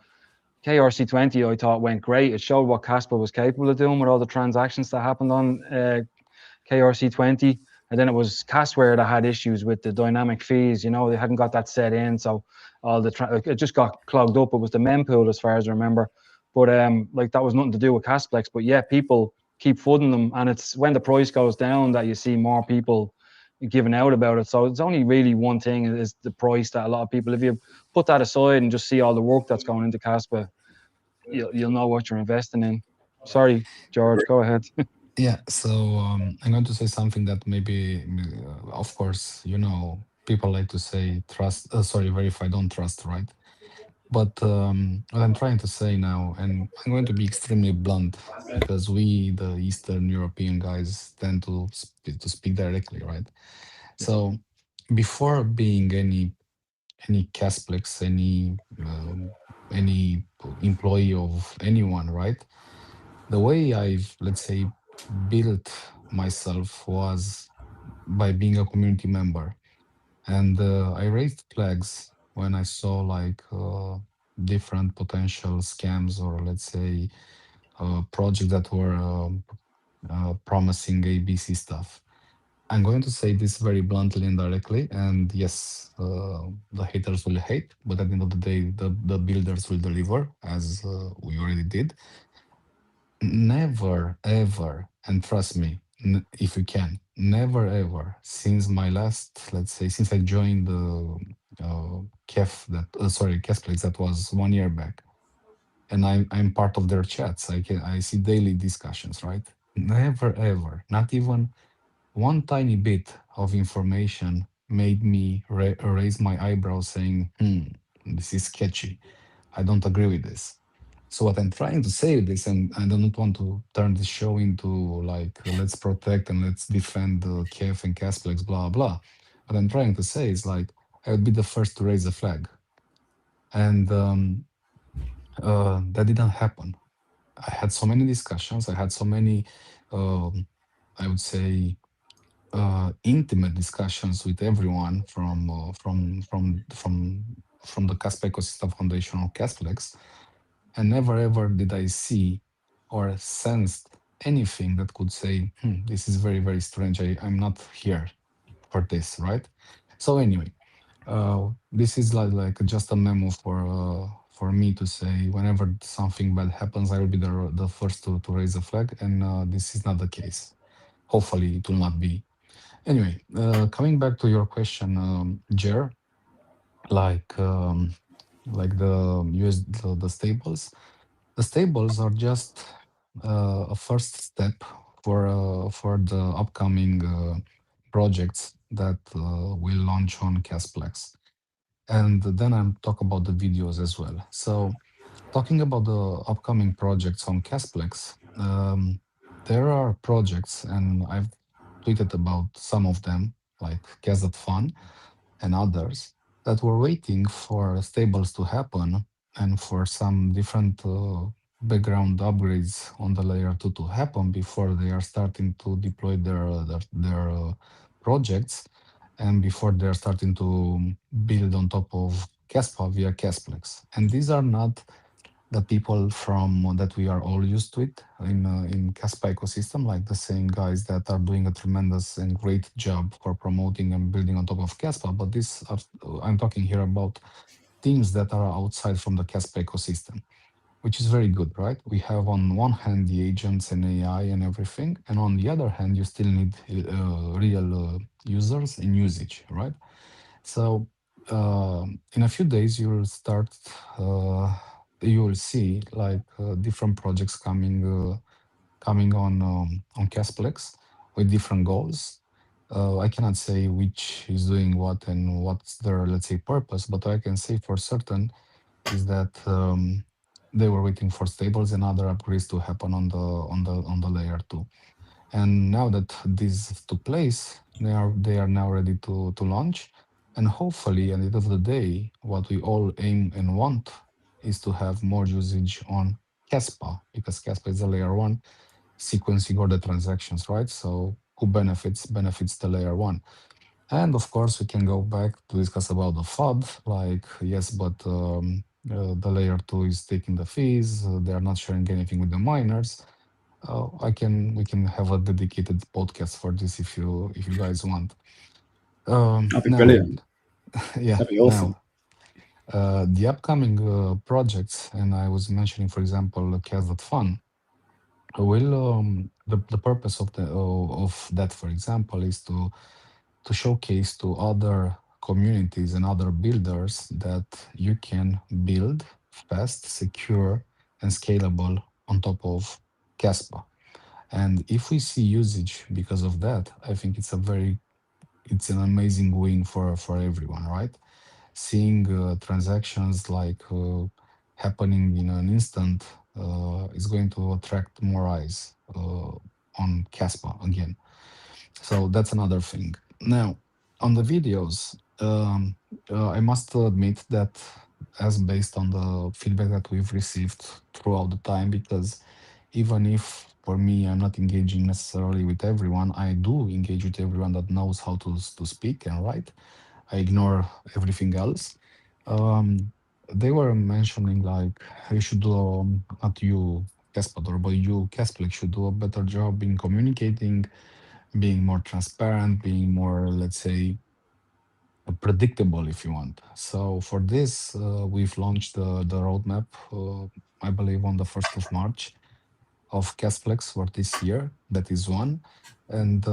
KRC20 I thought went great. It showed what Kaspa was capable of doing with all the transactions that happened on KRC20. And then it was Casware that had issues with the dynamic fees. They hadn't got that set in, so all it just got clogged up. It was the mempool, as far as I remember. But that was nothing to do with Kasplex. But yeah, people keep flooding them, and it's when the price goes down that you see more people giving out about it. So it's only really one thing, is the price, that a lot of people, if you put that aside and just see all the work that's going into Kaspa, you'll know what you're investing in. Sorry, George, go ahead. Yeah, so I'm going to say something that maybe, of course, people like to say verify, don't trust, right? But what I'm trying to say now, and I'm going to be extremely blunt, because we, the Eastern European guys, tend to speak directly, right? So before being any Casplex, any employee of anyone, right? The way I've, let's say, built myself was by being a community member, and I raised flags when I saw different potential scams, or let's say projects that were promising ABC stuff. I'm going to say this very bluntly and directly, and yes, the haters will hate, but at the end of the day, the builders will deliver, as we already did. Never ever, and trust me, if you can, never ever, since my last, let's say, since I joined the Casplex, that was 1 year back, and I'm part of their chats. I see daily discussions, right? Never ever, not even one tiny bit of information made me raise my eyebrows, saying, this is sketchy. I don't agree with this. So what I'm trying to say with this, and I do not want to turn this show into like let's protect and let's defend KF and Casplex, blah blah. What I'm trying to say is like I would be the first to raise a flag, and that didn't happen. I had so many discussions. I had so many, um, I would say, intimate discussions with everyone from the Kaspa Ecosystem Foundation or Casplex, and never ever did I see or sensed anything that could say, this is very, very strange. I'm not here for this, right? So anyway, this is like just a memo for me to say whenever something bad happens, I will be the first to raise a flag, and this is not the case. Hopefully, it will not be. Anyway, coming back to your question, Jer, like like the US the stables. The stables are just a first step for the upcoming projects that will launch on Casplex. And then I'm talk about the videos as well. So talking about the upcoming projects on Casplex, there are projects, and I've tweeted about some of them, like Fun and others, that were waiting for stables to happen and for some different background upgrades on the layer 2 to happen before they are starting to deploy their projects and before they're starting to build on top of Caspa via Casplex. And these are not the people from that we are all used to it in Kaspa ecosystem, like the same guys that are doing a tremendous and great job for promoting and building on top of Kaspa. But this are, I'm talking here about teams that are outside from the Kaspa ecosystem, which is very good, right? We have on one hand the agents and AI and everything, and on the other hand, you still need real users and usage, right? So in a few days, you will start. You will see like different projects coming on Casplex with different goals. I cannot say which is doing what and what's their, let's say, purpose, but I can say for certain is that they were waiting for stables and other upgrades to happen on the layer 2. And now that this took place, they are now ready to launch. And hopefully, at the end of the day, what we all aim and want is to have more usage on Caspa, because Caspa is a layer 1 sequencing all the transactions, right? So who benefits the layer 1. And of course, we can go back to discuss about the FUD, like, yes, but the layer 2 is taking the fees, they are not sharing anything with the miners. We can have a dedicated podcast for this if you guys want. That'd be Now, brilliant. yeah, That'd be awesome. now the upcoming projects, and I was mentioning, for example, Fun. Will the purpose of that, for example, is to showcase to other communities and other builders that you can build fast, secure, and scalable on top of Caspa. And if we see usage because of that, I think it's an amazing win for everyone, right? Seeing transactions like happening in an instant is going to attract more eyes on Caspa again. So that's another thing. Now, on the videos, I must admit that as based on the feedback that we've received throughout the time, because even if for me I'm not engaging necessarily with everyone, I do engage with everyone that knows how to speak and write. I ignore everything else. Um, they were mentioning like you should do not you Kaspador, but you Kasplik should do a better job in communicating, being more transparent, being more, let's say, predictable if you want. So for this, we've launched the roadmap, I believe, on the 1st of March of Casplex for this year. That is one. And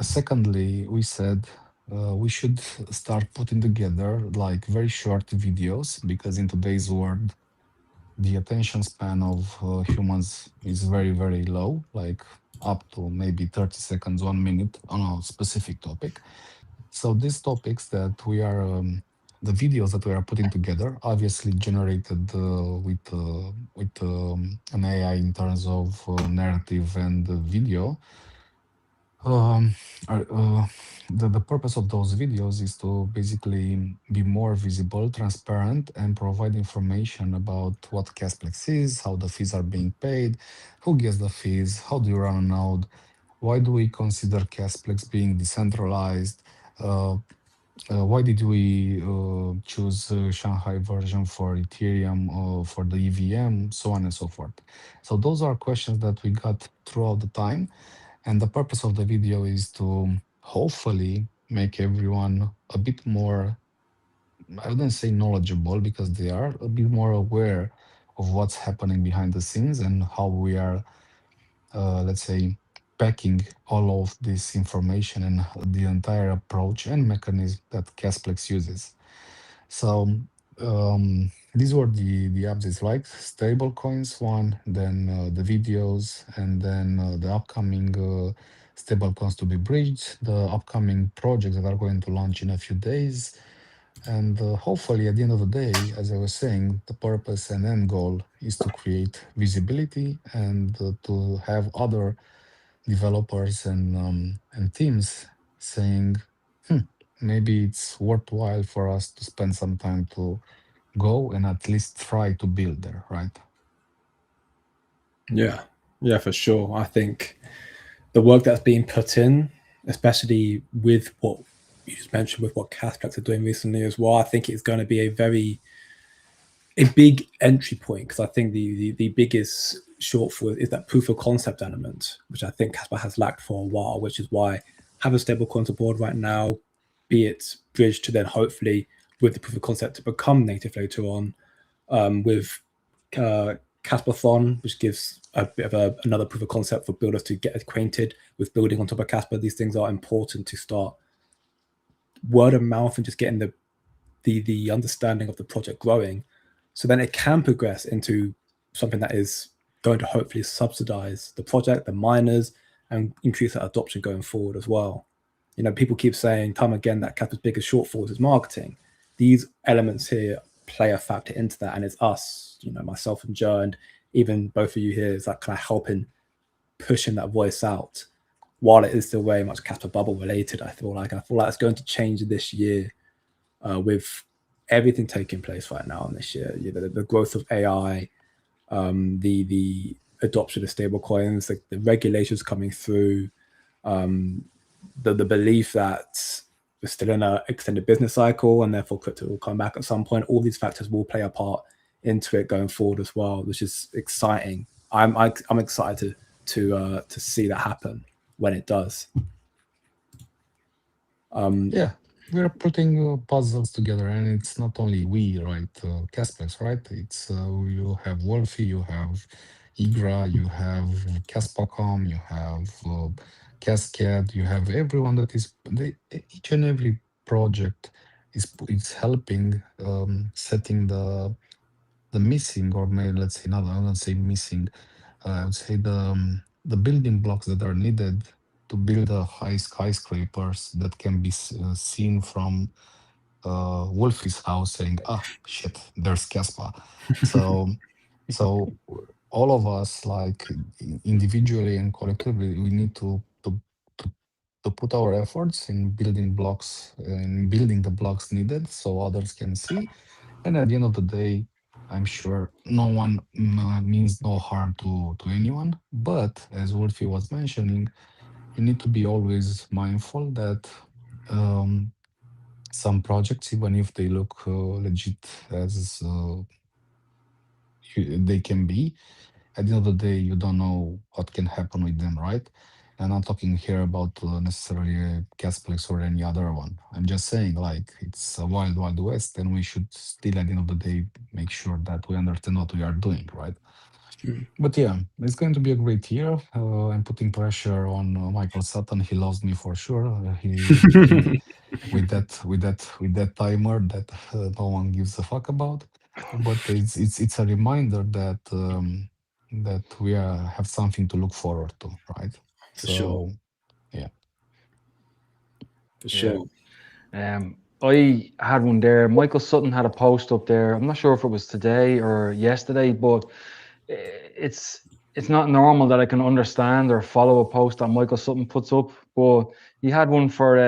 secondly, we said we should start putting together like very short videos, because in today's world, the attention span of humans is very, very low, like up to maybe 30 seconds, 1 minute on a specific topic. So these topics that we are, the videos that we are putting together, obviously generated with an AI in terms of narrative and video. Um, the purpose of those videos is to basically be more visible, transparent, and provide information about what Casplex is, how the fees are being paid, who gets the fees, how do you run a node, why do we consider Casplex being decentralized, uh, why did we choose Shanghai version for Ethereum or for the EVM, so on and so forth. So those are questions that we got throughout the time, and the purpose of the video is to hopefully make everyone a bit more, I wouldn't say knowledgeable because they are, a bit more aware of what's happening behind the scenes and how we are, let's say, packing all of this information and the entire approach and mechanism that Casplex uses. So these were the updates, like stable coins one, then the videos, and then the upcoming stable coins to be bridged, the upcoming projects that are going to launch in a few days. And hopefully, at the end of the day, as I was saying, the purpose and end goal is to create visibility and to have other developers and teams saying, hmm, maybe it's worthwhile for us to spend some time to go and at least try to build there, right? Yeah, for sure. I think the work that's being put in, especially with what you just mentioned, with what Casplex are doing recently as well, I think it's going to be a big entry point, because I think the biggest shortfall is that proof of concept element, which I think Kaspa has lacked for a while, which is why have a stable coin board right now, be it bridged to then hopefully with the proof of concept to become native later on, with Caspathon, which gives a bit of another proof of concept for builders to get acquainted with building on top of Kaspa. These things are important to start word of mouth and just getting the understanding of the project growing, so then it can progress into something that is going to hopefully subsidize the project, the miners, and increase that adoption going forward as well. You know, people keep saying time again that Kappa's biggest shortfall is marketing. These elements here play a factor into that, and it's us, you know, myself and Joe, and even both of you here, is like kind of helping pushing that voice out. While it is still very much Kappa bubble related, I feel like it's going to change this year, with everything taking place right now in this year. You know, the growth of AI, the adoption of stable coins, the regulations coming through, the belief that we're still in an extended business cycle and therefore crypto will come back at some point. All these factors will play a part into it going forward as well, which is exciting. I'm excited to see that happen when it does. Yeah, we're putting puzzles together, and it's not only we, right? Casplex, right? It's you have Wolfie, you have Igra, you have Caspacom, you have Cascade, you have everyone that is each and every project is helping setting the missing, or maybe let's say not, I don't say missing, I would say the building blocks that are needed to build a high skyscrapers that can be seen from Wolfie's house, saying, "Ah, shit, there's Caspa." So, so all of us, like individually and collectively, we need to to put our efforts in building blocks, in building the blocks needed, so others can see. And at the end of the day, I'm sure no one means no harm to anyone. But as Wolfie was mentioning, you need to be always mindful that um, some projects, even if they look legit as they can be, at the end of the day, you don't know what can happen with them, right? I'm not talking here about necessarily Casplex or any other one. I'm just saying, like, it's a wild, wild west, and we should still, at the end of the day, make sure that we understand what we are doing, right? But yeah, it's going to be a great year. I'm putting pressure on Michael Sutton. He loves me for sure. He with that timer that no one gives a fuck about. But it's a reminder that that we have something to look forward to, right? For sure. So yeah. For Yeah. sure. I had one there. Michael Sutton had a post up there. I'm not sure if it was today or yesterday, but it's not normal that I can understand or follow a post that Michael Sutton puts up. But he had one for.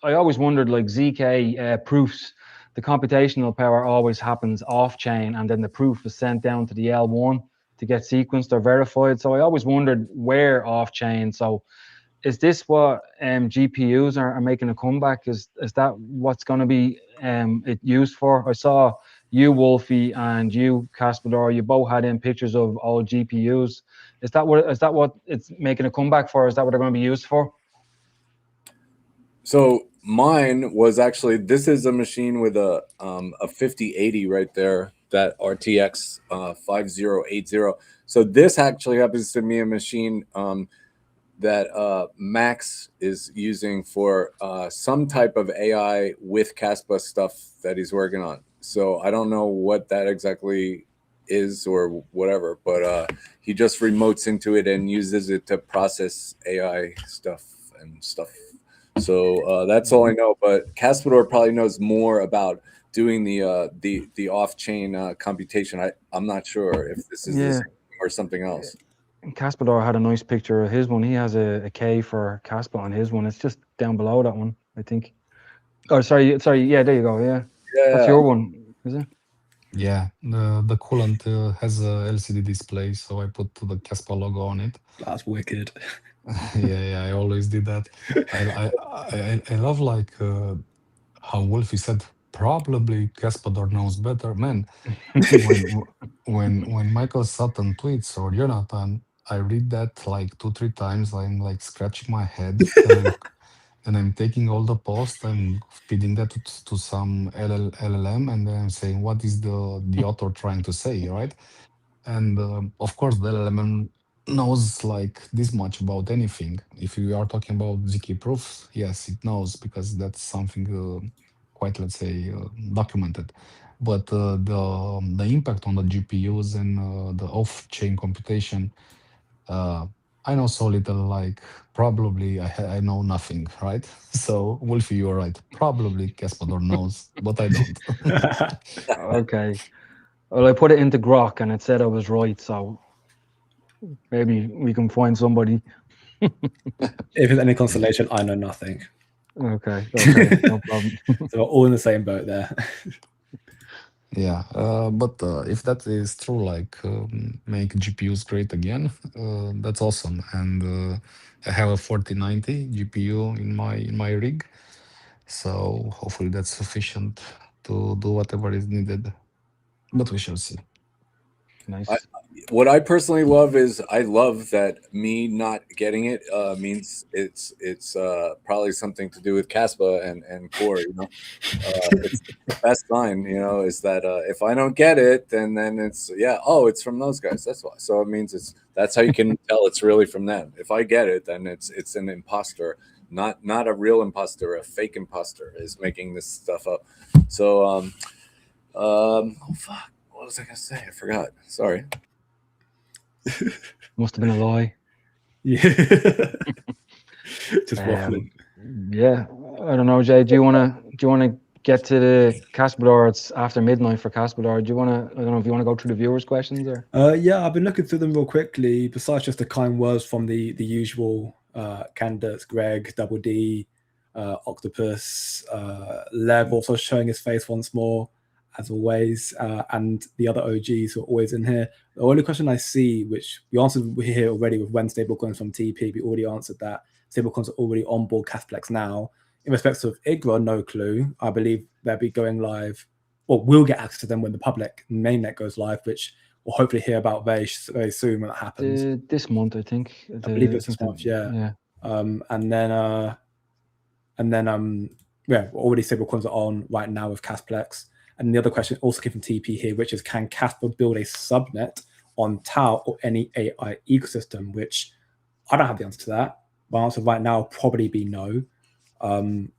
I always wondered, like ZK proofs. The computational power always happens off chain, and then the proof is sent down to the L1 to get sequenced or verified. So I always wondered where off chain. So is this what GPUs are making a comeback? Is that what's going to be it used for? I saw you, Wolfie, and you, Kaspador. You both had in pictures of old GPUs. Is that what it's making a comeback for? Is that what they're going to be used for? So mine was actually, this is a machine with a 5080 right there, that RTX 5080. So this actually happens to be a machine that Max is using for some type of AI with Kaspa stuff that he's working on. So I don't know what that exactly is or whatever, but he just remotes into it and uses it to process AI stuff and stuff. So that's all I know. But Kaspador probably knows more about doing the off-chain computation. I'm not sure if this is the same or something else. Kaspador had a nice picture of his one. He has a K for Kaspa on his one. It's just down below that one, I think. Oh, sorry. Yeah, there you go. Yeah, that's your one, is it? Yeah, the coolant has a LCD display, so I put the Kaspa logo on it. That's wicked. Yeah, I always did that. I love like how Wolfie said, probably Kaspador knows better. Man, when Michael Sutton tweets or Jonathan, I read that like 2-3 times. I'm like scratching my head, and I'm taking all the posts and feeding that to some LLM, and then I'm saying, what is the author trying to say, right? And of course, the LLM knows like this much about anything. If you are talking about ZK proofs, yes, it knows, because that's something quite, let's say, documented. But the impact on the GPUs and the off-chain computation, I know so little. Like probably I know nothing, right? So Wolfie, you're right. Probably Kaspador knows, but I don't. Okay. Well, I put it into Grok and it said I was right, so maybe we can find somebody. If it's any consolation, I know nothing. Okay, no problem. So we're all in the same boat there. Yeah, but if that is true, like make GPUs great again, that's awesome. And I have a 4090 GPU in my rig, so hopefully that's sufficient to do whatever is needed. But we shall see. Nice. What I personally love is I love that me not getting it means it's probably something to do with Kaspa and Core. You know, it's the best sign. You know, is that if I don't get it, then it's it's from those guys. That's why. So it means that's how you can tell it's really from them. If I get it, then it's an imposter, not a real imposter, a fake imposter is making this stuff up. So oh fuck, what was I gonna say? I forgot. Sorry. Must have been a lie. Yeah. Just waffling. Yeah, I don't know, Jay. Do you wanna get to the Kaspador? It's after midnight for Kaspador. Do you wanna? I don't know if you wanna go through the viewers' questions or. Yeah, I've been looking through them real quickly. Besides just the kind words from the usual candidates, Greg, Double D, Octopus, Lev also showing his face once more, as always, and the other OGs who are always in here. The only question I see, which we answered here already with when stablecoins from TP, we already answered that. Stablecoins are already on board Casplex now. In respect of IGRA, no clue. I believe they'll be going live, or we'll get access to them when the public mainnet goes live, which we'll hopefully hear about very soon when that happens. This month, I think. I believe it's this month, yeah. And then already stablecoins are on right now with Casplex. And the other question also came from TP here, which is, can Kaspa build a subnet on Tau or any AI ecosystem? Which I don't have the answer to that. My answer right now will probably be no. I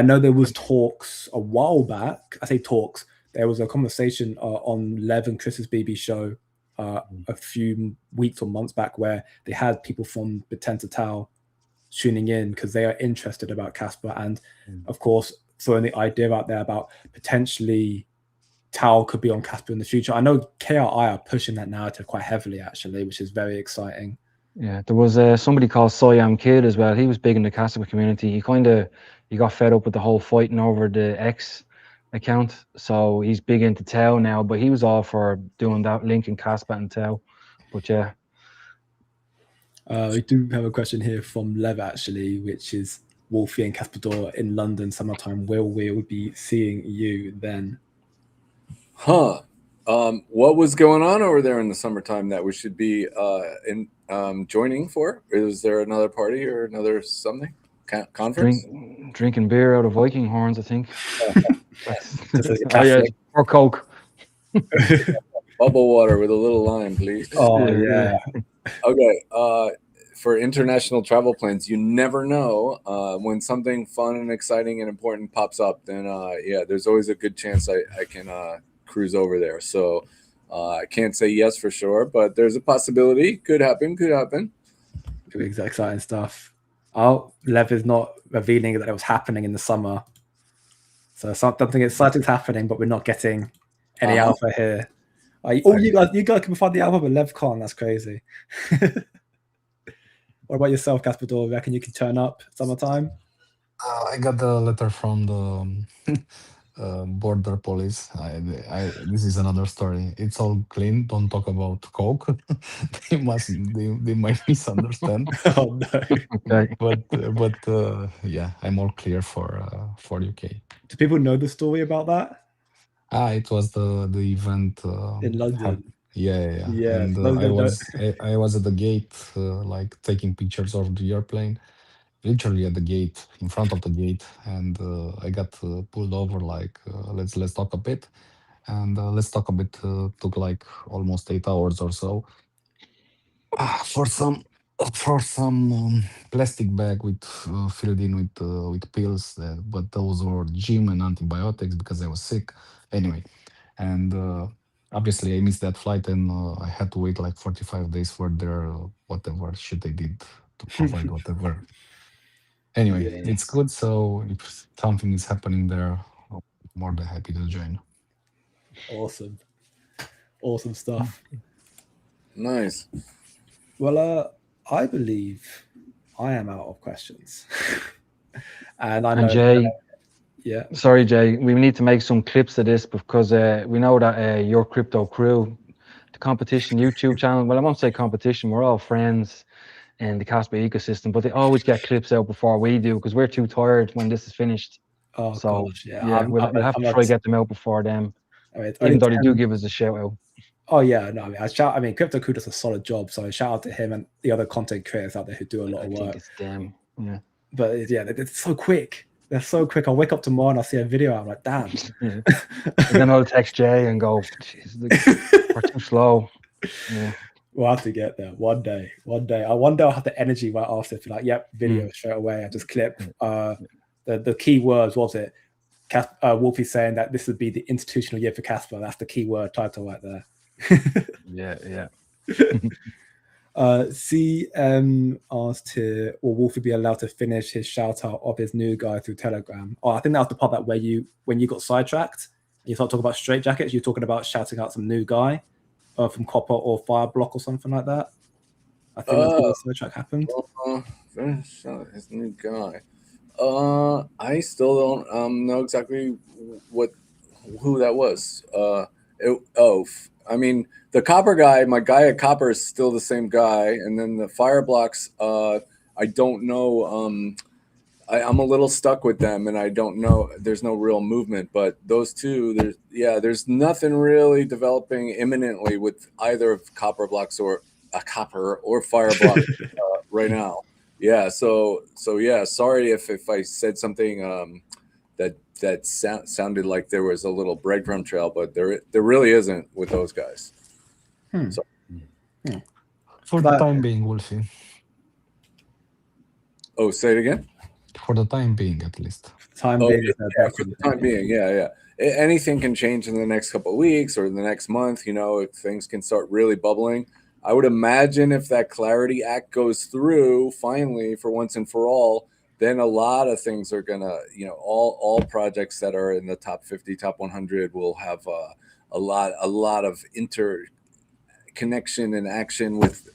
know there was talks a while back. I say talks. There was a conversation on Lev and Chris's BB show a few weeks or months back where they had people from the Tau tuning in because they are interested about Kaspa, and of course throwing the idea out there about potentially Tau could be on Kaspa in the future. I know KRI are pushing that narrative quite heavily actually, which is very exciting. Yeah, there was somebody called Soyam Kid as well. He was big in the Kaspa community. He got fed up with the whole fighting over the X account, so he's big into Tau now. But he was all for doing that, linking Kaspa and Tau. But yeah. We do have a question here from Lev actually, which is Wolfie and Kaspador in London summertime. Will we be seeing you then? Huh. What was going on over there in the summertime that we should be joining for? Is there another party or another something? Conference? Drinking beer out of Viking horns, I think. Yeah, or Coke. Bubble water with a little lime, please. Oh yeah. Okay. For international travel plans, you never know when something fun and exciting and important pops up. Then yeah, there's always a good chance I can cruise over there. So I can't say yes for sure, but there's a possibility. Could happen. Could happen. Exciting stuff. Oh, Lev is not revealing that it was happening in the summer. So something exciting is happening, but we're not getting any alpha here. You guys can find the alpha, but Lev can't. That's crazy. What about yourself, Kaspador? Reckon you can turn up summertime? I got the letter from the border police. This is another story. It's all clean. Don't talk about coke. they might misunderstand. Oh no. Okay. But yeah, I'm all clear for UK. Do people know the story about that? It was the event in London. Yeah. Yeah, And I was at the gate, like taking pictures of the airplane, literally at the gate, in front of the gate, and I got pulled over. Like, let's talk a bit, and let's talk a bit took like almost 8 hours or so for some plastic bag with filled in with pills, but those were gym and antibiotics because I was sick. Anyway, and obviously I missed that flight, and I had to wait like 45 days for their whatever shit they did to provide whatever. Anyway, it's good. So if something is happening there, I'm more than happy to join. Awesome stuff. Nice. Well, I believe I am out of questions. and I know Jay, yeah. Sorry, Jay. We need to make some clips of this because we know that your crypto crew, the competition YouTube channel. Well, I won't say competition. We're all friends in the Kaspa ecosystem, but they always get clips out before we do because we're too tired when this is finished. Oh, so gosh, yeah. we'll have to try to get them out before them. Even though they do give us a shout out. Oh yeah, no, I mean, Crypto Crew does a solid job. So shout out to him and the other content creators out there who do a lot of work. I think it's them. Yeah. But yeah, it's so quick. They're so quick. I'll wake up tomorrow and I'll see a video. I'm like, damn. Yeah. And then I'll text Jay and go, we're too slow. Yeah. We'll have to get there one day. One day I'll have the energy right after to be like, yep, video straight away. I just clip. The key words was it? Wolfie saying that this would be the institutional year for Kaspa. That's the keyword title right there. Yeah. CM asked here, will Wolfie be allowed to finish his shout out of his new guy through Telegram? Oh, I think that was the part that when you got sidetracked, you start talking about straight jackets, you're talking about shouting out some new guy from Copper or Fireblock or something like that. I think that's where the sidetrack happened. His new guy. I still don't know exactly who that was. I mean, the Copper guy, my guy at Copper is still the same guy, and then the Fireblocks, I don't know. I'm a little stuck with them, and I don't know. There's no real movement, but those two, there's nothing really developing imminently with either of Copper blocks or a Copper or Fireblock right now. Yeah, so yeah. Sorry if I said something that sounded like there was a little breadcrumb trail, but there really isn't with those guys. So, for the time being, Wolfie. Oh, say it again. For the time being, at least. For the time being, yeah. Anything can change in the next couple of weeks or the next month. If things can start really bubbling. I would imagine if that Clarity Act goes through finally for once and for all, then a lot of things are gonna, all projects that are in the top 50, top 100 will have a lot of interconnection and action with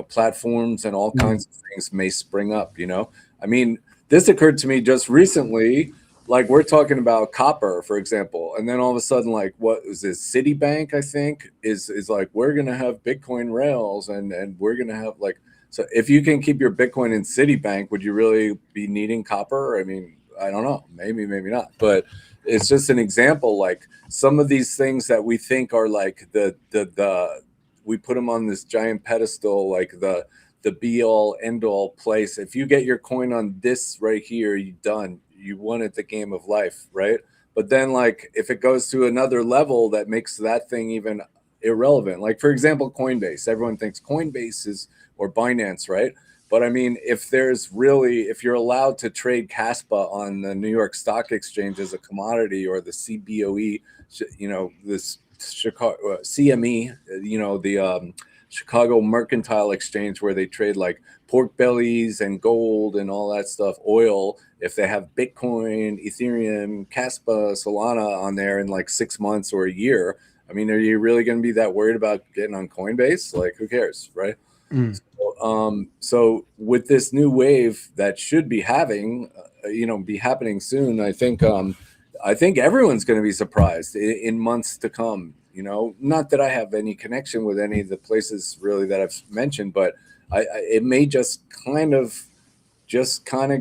platforms, and all kinds of things may spring up. I mean, this occurred to me just recently. Like, we're talking about copper, for example, and then all of a sudden, like, what is this? Citibank, I think, is like, we're gonna have Bitcoin rails, and we're gonna have, like, so if you can keep your Bitcoin in Citibank, would you really be needing copper? I mean, I don't know, maybe not, but it's just an example. Like, some of these things that we think are like the we put them on this giant pedestal, like the be all end all place. If you get your coin on this right here, you done. You won at the game of life, right? But then, like, if it goes to another level that makes that thing even irrelevant, like, for example, Coinbase. Everyone thinks Coinbase is, or Binance, right? But I mean, if you're allowed to trade Kaspa on the New York Stock Exchange as a commodity, or the CBOE, this Chicago CME, the Chicago Mercantile Exchange, where they trade like pork bellies and gold and all that stuff, oil. If they have Bitcoin, Ethereum, Kaspa, Solana on there in like 6 months or a year, I mean, are you really going to be that worried about getting on Coinbase? Like, who cares, right? So with this new wave that should be happening soon, I think everyone's going to be surprised in months to come. Not that I have any connection with any of the places really that I've mentioned, but it may just kind of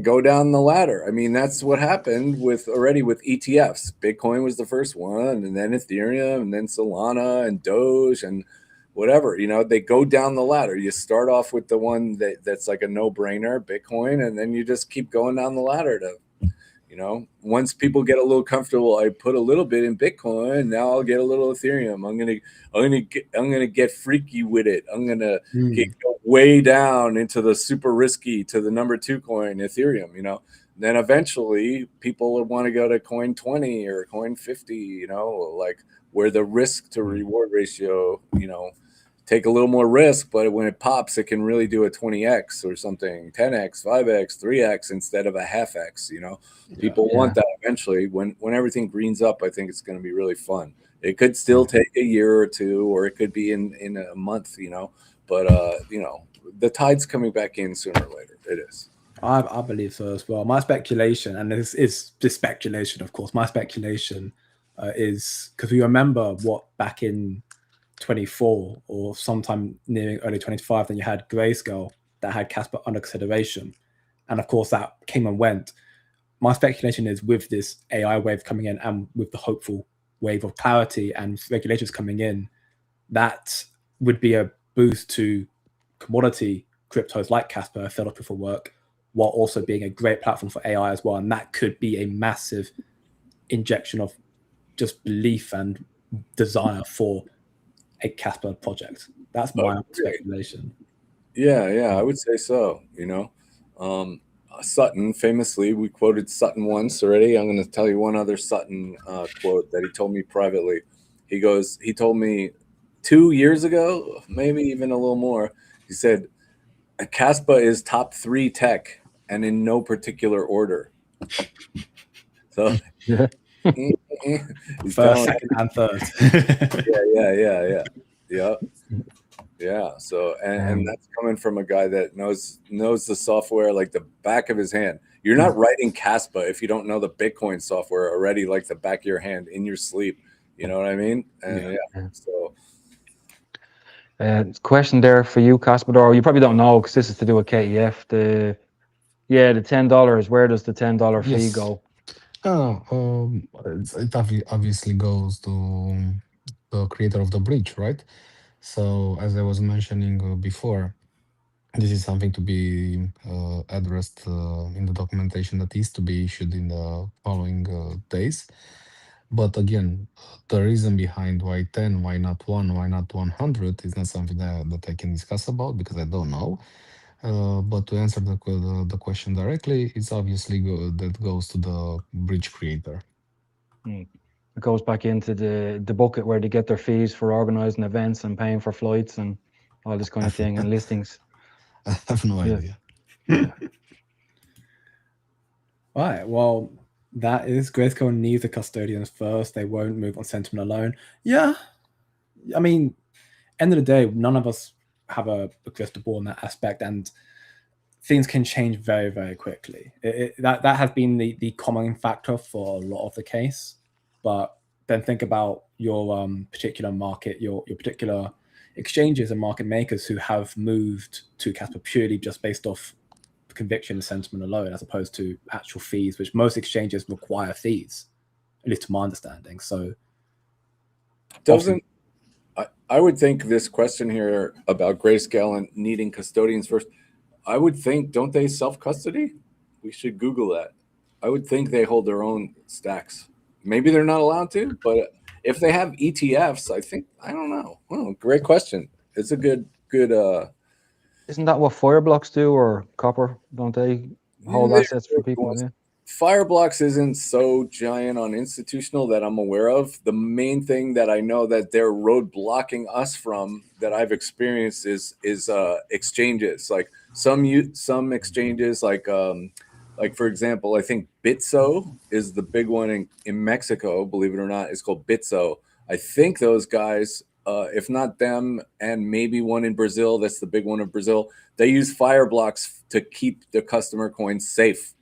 go down the ladder. I mean, that's what happened with ETFs. Bitcoin was the first one, and then Ethereum, and then Solana and Doge and whatever. They go down the ladder. You start off with the one that's like a no-brainer, Bitcoin, and then you just keep going down the ladder to, once people get a little comfortable, I put a little bit in Bitcoin, now I'll get a little Ethereum. I'm gonna get freaky with it. I'm gonna go way down into the super risky, to the number 2 coin, Ethereum. Then eventually people would want to go to coin 20 or coin 50. Like, where the risk to reward ratio, take a little more risk, but when it pops, it can really do a 20x or something, 10x, 5x, 3x instead of a half x. People want that eventually. When everything greens up, I think it's going to be really fun. It could still take a year or two, or it could be in a month, but the tide's coming back in sooner or later. It is. I believe so as well. My speculation, and this is just speculation, of course, my speculation is because we remember what back in 24 or sometime nearing early 25, then you had Grayscale that had Kaspa under consideration, and of course that came and went. My speculation is, with this AI wave coming in, and with the hopeful wave of clarity and regulators coming in, that would be a boost to commodity cryptos like Kaspa, filled proof of work, while also being a great platform for AI as well. And that could be a massive injection of just belief and desire for a Kaspa project. That's my speculation. Yeah, I would say so. Sutton, famously, we quoted Sutton once already. I'm going to tell you one other Sutton quote that he told me privately. He told me 2 years ago, maybe even a little more. He said, Kaspa is top 3 tech, and in no particular order. So Yeah. First, second, and third. Yeah. So, and that's coming from a guy that knows the software like the back of his hand. You're not writing Kaspa if you don't know the Bitcoin software already, like the back of your hand, in your sleep. You know what I mean? And so. Question there for you, Kaspador. You probably don't know, because this is to do with KEF. The $10. Where does the $10 fee go? It obviously goes to the creator of the bridge, right? So, as I was mentioning before, this is something to be addressed in the documentation that is to be issued in the following days. But again, the reason behind why 10, why not 1, why not 100 is not something that I can discuss about, because I don't know. But to answer the question directly, it's obviously that goes to the bridge creator. it goes back into the bucket where they get their fees for organising events and paying for flights and all this kind of thing and listings. I have no Yeah. idea. Yeah. All right. Well, that is Grayscale needs the custodians first. They won't move on sentiment alone. Yeah. I mean, end of the day, none of us have a crystal ball in that aspect, and things can change very, very quickly. That has been the common factor for a lot of the case. But then think about your particular market, your particular exchanges and market makers who have moved to Kaspa purely just based off conviction and sentiment alone, as opposed to actual fees, which most exchanges require fees, at least to my understanding. So Doesn't I would think this question here about Grayscale and needing custodians first, I would think, don't they self-custody? We should Google that. I would think they hold their own stacks. Maybe they're not allowed to, but if they have ETFs, I don't know. Oh, great question. It's a good Isn't that what Fireblocks do, or Copper? Don't they hold assets for people? Yeah. Fireblocks isn't so giant on institutional that I'm aware of. The main thing that I know that they're road blocking us from that I've experienced is exchanges. Like some exchanges, like for example, I think Bitso is the big one in Mexico. Believe it or not, it's called Bitso. I think those guys, if not them, and maybe one in Brazil, that's the big one of Brazil. They use Fireblocks to keep the customer coins safe.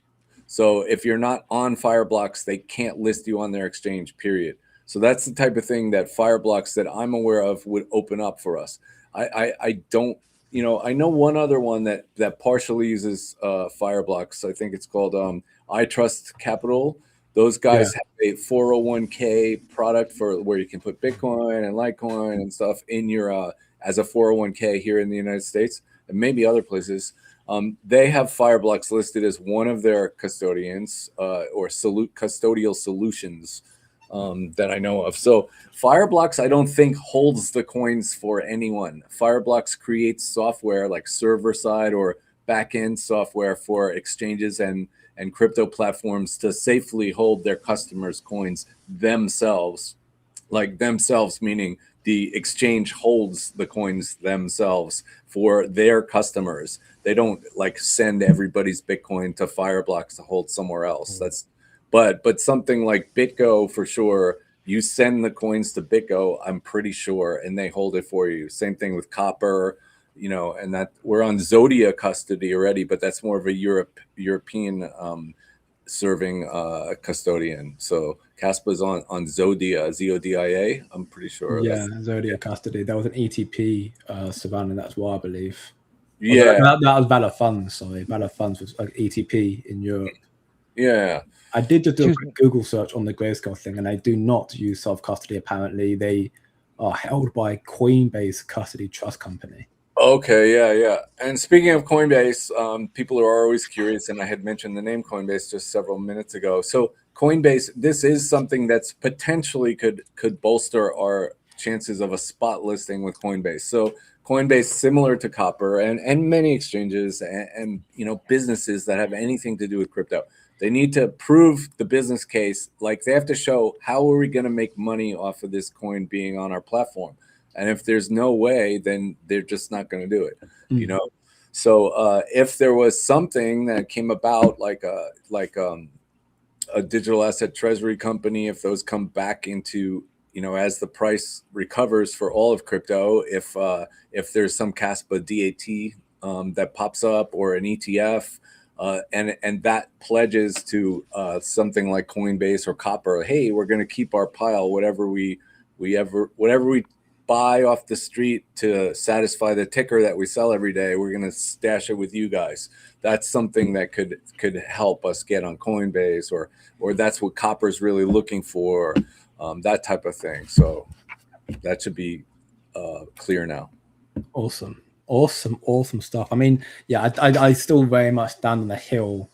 So if you're not on Fireblocks, they can't list you on their exchange, period. So that's the type of thing that Fireblocks that I'm aware of would open up for us. I don't, I know one other one that partially uses Fireblocks. I think it's called I Trust Capital. Those guys have a 401k product for where you can put Bitcoin and Litecoin and stuff in your as a 401k here in the United States and maybe other places. They have Fireblocks listed as one of their custodians or custodial solutions that I know of. So Fireblocks, I don't think holds the coins for anyone. Fireblocks creates software like server side or back-end software for exchanges and crypto platforms to safely hold their customers' coins themselves, like themselves, meaning the exchange holds the coins themselves for their customers. They don't like send everybody's Bitcoin to Fireblocks to hold somewhere else. But something like BitGo for sure, you send the coins to BitGo, I'm pretty sure, and they hold it for you. Same thing with Copper, and that we're on Zodia custody already, but that's more of a European serving custodian. So Kaspa's on Zodia, Zodia. I'm pretty sure. Yeah, Zodia custody. There was an ETP surrounding that as well, I believe. Yeah, that was Valor Funds. Sorry, Valor Funds was like ETP in Europe. Yeah, I did just do a quick Google search on the Grayscale thing, and they do not use self-custody. Apparently, they are held by Coinbase Custody Trust Company. Okay, yeah. And speaking of Coinbase, people are always curious, and I had mentioned the name Coinbase just several minutes ago. So Coinbase, this is something that's potentially could bolster our chances of a spot listing with Coinbase. So Coinbase, similar to Copper and many exchanges and businesses that have anything to do with crypto, they need to prove the business case. Like they have to show, how are we going to make money off of this coin being on our platform? And if there's no way, then they're just not going to do it, So if there was something that came about, like a digital asset treasury company, if those come back into, as the price recovers for all of crypto, if there's some Kaspa DAT that pops up or an ETF, and that pledges to something like Coinbase or Copper, hey, we're going to keep our pile, whatever we buy off the street to satisfy the ticker that we sell every day, we're going to stash it with you guys. That's something that could help us get on Coinbase, or that's what Copper's really looking for, that type of thing. So that should be clear now. Awesome stuff. I mean, yeah, I still very much stand on the hill,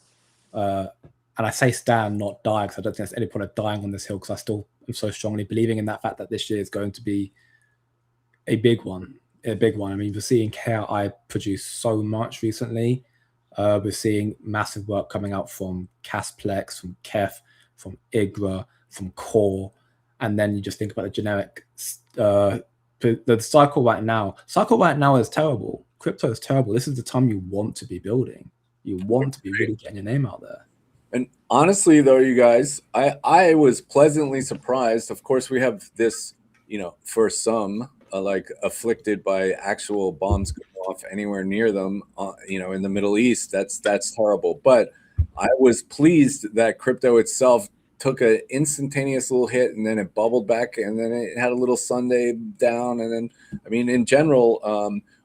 and I say stand, not die, because I don't think there's any point of dying on this hill, because I still am so strongly believing in that fact that this year is going to be a big one. I mean, we're seeing KI produce so much recently. We're seeing massive work coming out from Casplex, from Kef, from Igra, from Core, and then you just think about the generic. The cycle right now is terrible. Crypto is terrible. This is the time you want to be building. You want to be really getting your name out there. And honestly, though, you guys, I was pleasantly surprised. Of course, we have this, you know, for some, like afflicted by actual bombs going off anywhere near them, you know, in the Middle East. That's terrible. But I was pleased that crypto itself took an instantaneous little hit, and then it bubbled back, and then it had a little Sunday down, and then, I mean, in general,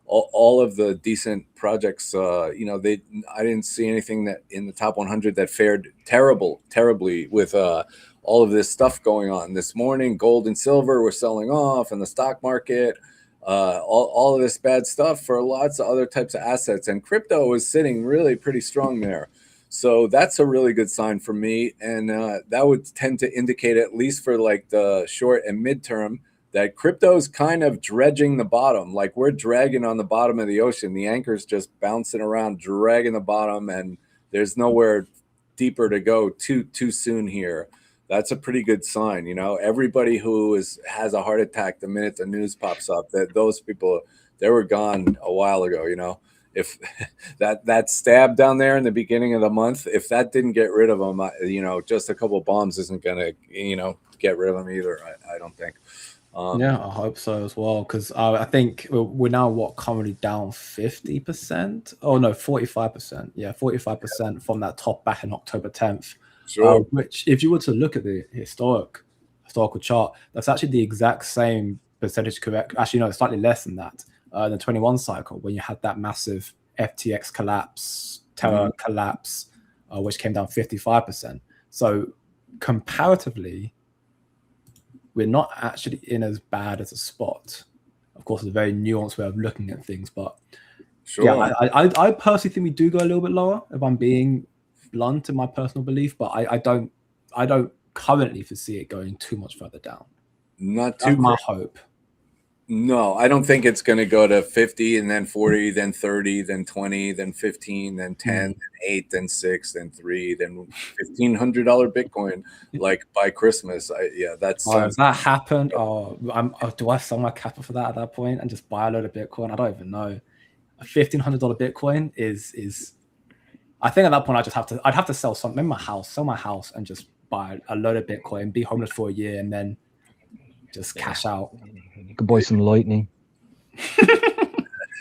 all of the decent projects, you know, I didn't see anything that in the top 100 that fared terribly with all of this stuff going on this morning. Gold and silver were selling off, and the stock market, all of this bad stuff for lots of other types of assets, and crypto was sitting really pretty strong there. So that's a really good sign for me, and that would tend to indicate, at least for like the short and midterm, that crypto's kind of dredging the bottom. Like we're dragging on the bottom of the ocean. The anchor's just bouncing around, dragging the bottom, and there's nowhere deeper to go too soon here. That's a pretty good sign. You know, everybody who has a heart attack the minute the news pops up, that those people, they were gone a while ago, you know. If that stab down there in the beginning of the month, if that didn't get rid of them, you know, just a couple of bombs isn't going to, you know, get rid of them either. I don't think. Yeah, I hope so as well, because I think we're now currently down 50%. Oh no, 45%. Yeah, 45% from that top back in October 10th. Sure. Which, if you were to look at the historical chart, that's actually the exact same percentage correct. Actually, no, it's slightly less than that. The 21 cycle, when you had that massive FTX collapse, Terra collapse, which came down 55%. So comparatively, we're not actually in as bad as a spot. Of course, it's a very nuanced way of looking at things, but sure. Yeah, I personally think we do go a little bit lower, if I'm being blunt in my personal belief, but I don't currently foresee it going too much further down. Not too. That's my hope. No, I don't think it's going to go to 50 and then 40, then 30, then 20, then 15, then 10, then 8, then 6, then 3, then $1,500 Bitcoin, like by Christmas. That's. If that happened, do I sell my Kappa for that at that point and just buy a load of Bitcoin? I don't even know. A $1,500 Bitcoin is. I think at that point I'd have to sell something in my house, and just buy a load of Bitcoin, be homeless for a year, and then just cash out. You could buy some lightning.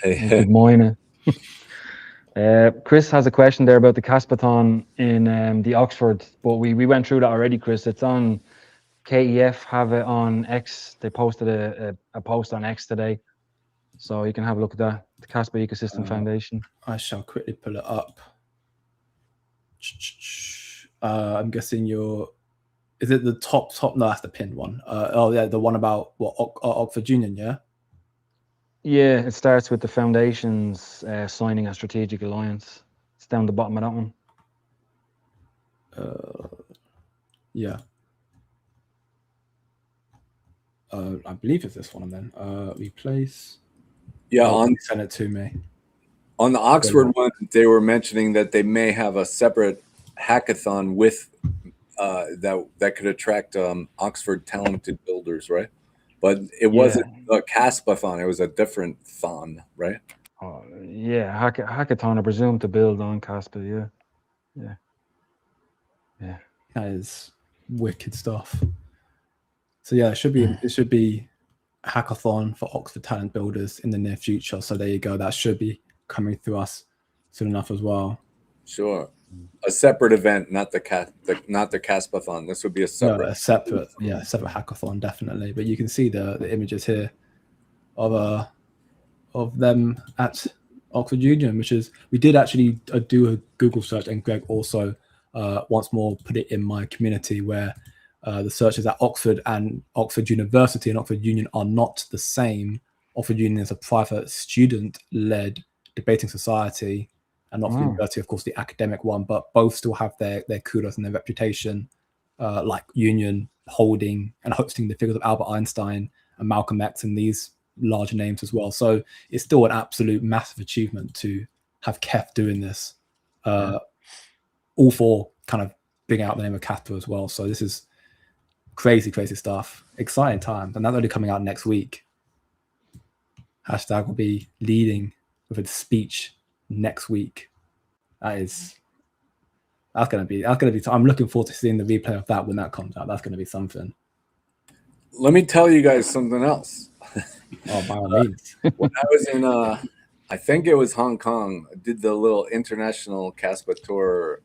Good morning. Chris has a question there about the Kaspathon in the Oxford, but we went through that already, Chris. It's on KEF, have it on X. They posted a post on X today, so you can have a look at that. The Kaspa Ecosystem Foundation. I shall quickly pull it up. I'm guessing is it the top? No, that's the pinned one. Oh yeah, the one about Oxford Union, yeah? Yeah, it starts with the foundations signing a strategic alliance. It's down the bottom of that one. Yeah. I believe it's this one, and then replace. Yeah, send it to me. On the Oxford one, they were mentioning that they may have a separate hackathon with that could attract Oxford talented builders, right? But it wasn't a Kaspathon; it was a different thon, right? Yeah, hackathon, I presume, to build on Kaspa. Yeah. That is wicked stuff. So yeah, it should be a hackathon for Oxford talent builders in the near future. So there you go. That should be coming through us soon enough as well. Sure. A separate event, not the Kaspathon. This would be a separate. Separate hackathon, definitely. But you can see the images here of them at Oxford Union, which is, we did actually do a Google search, and Greg also once more put it in my community, where the search is at Oxford and Oxford University and Oxford Union are not the same. Oxford Union is a private student-led debating society, and Oxford University, of course, the academic one, but both still have their kudos and their reputation, like Union holding and hosting the figures of Albert Einstein and Malcolm X and these larger names as well. So it's still an absolute massive achievement to have KEF doing this, all for kind of bringing out the name of Kaspa as well. So this is crazy stuff. Exciting times, and that's only coming out next week. Hashtag will be leading with a speech next week. That's gonna be. I'm looking forward to seeing the replay of that when that comes out. That's gonna be something. Let me tell you guys something else. Oh, by all means. When I was in, I think it was Hong Kong, I did the little international Kaspa tour.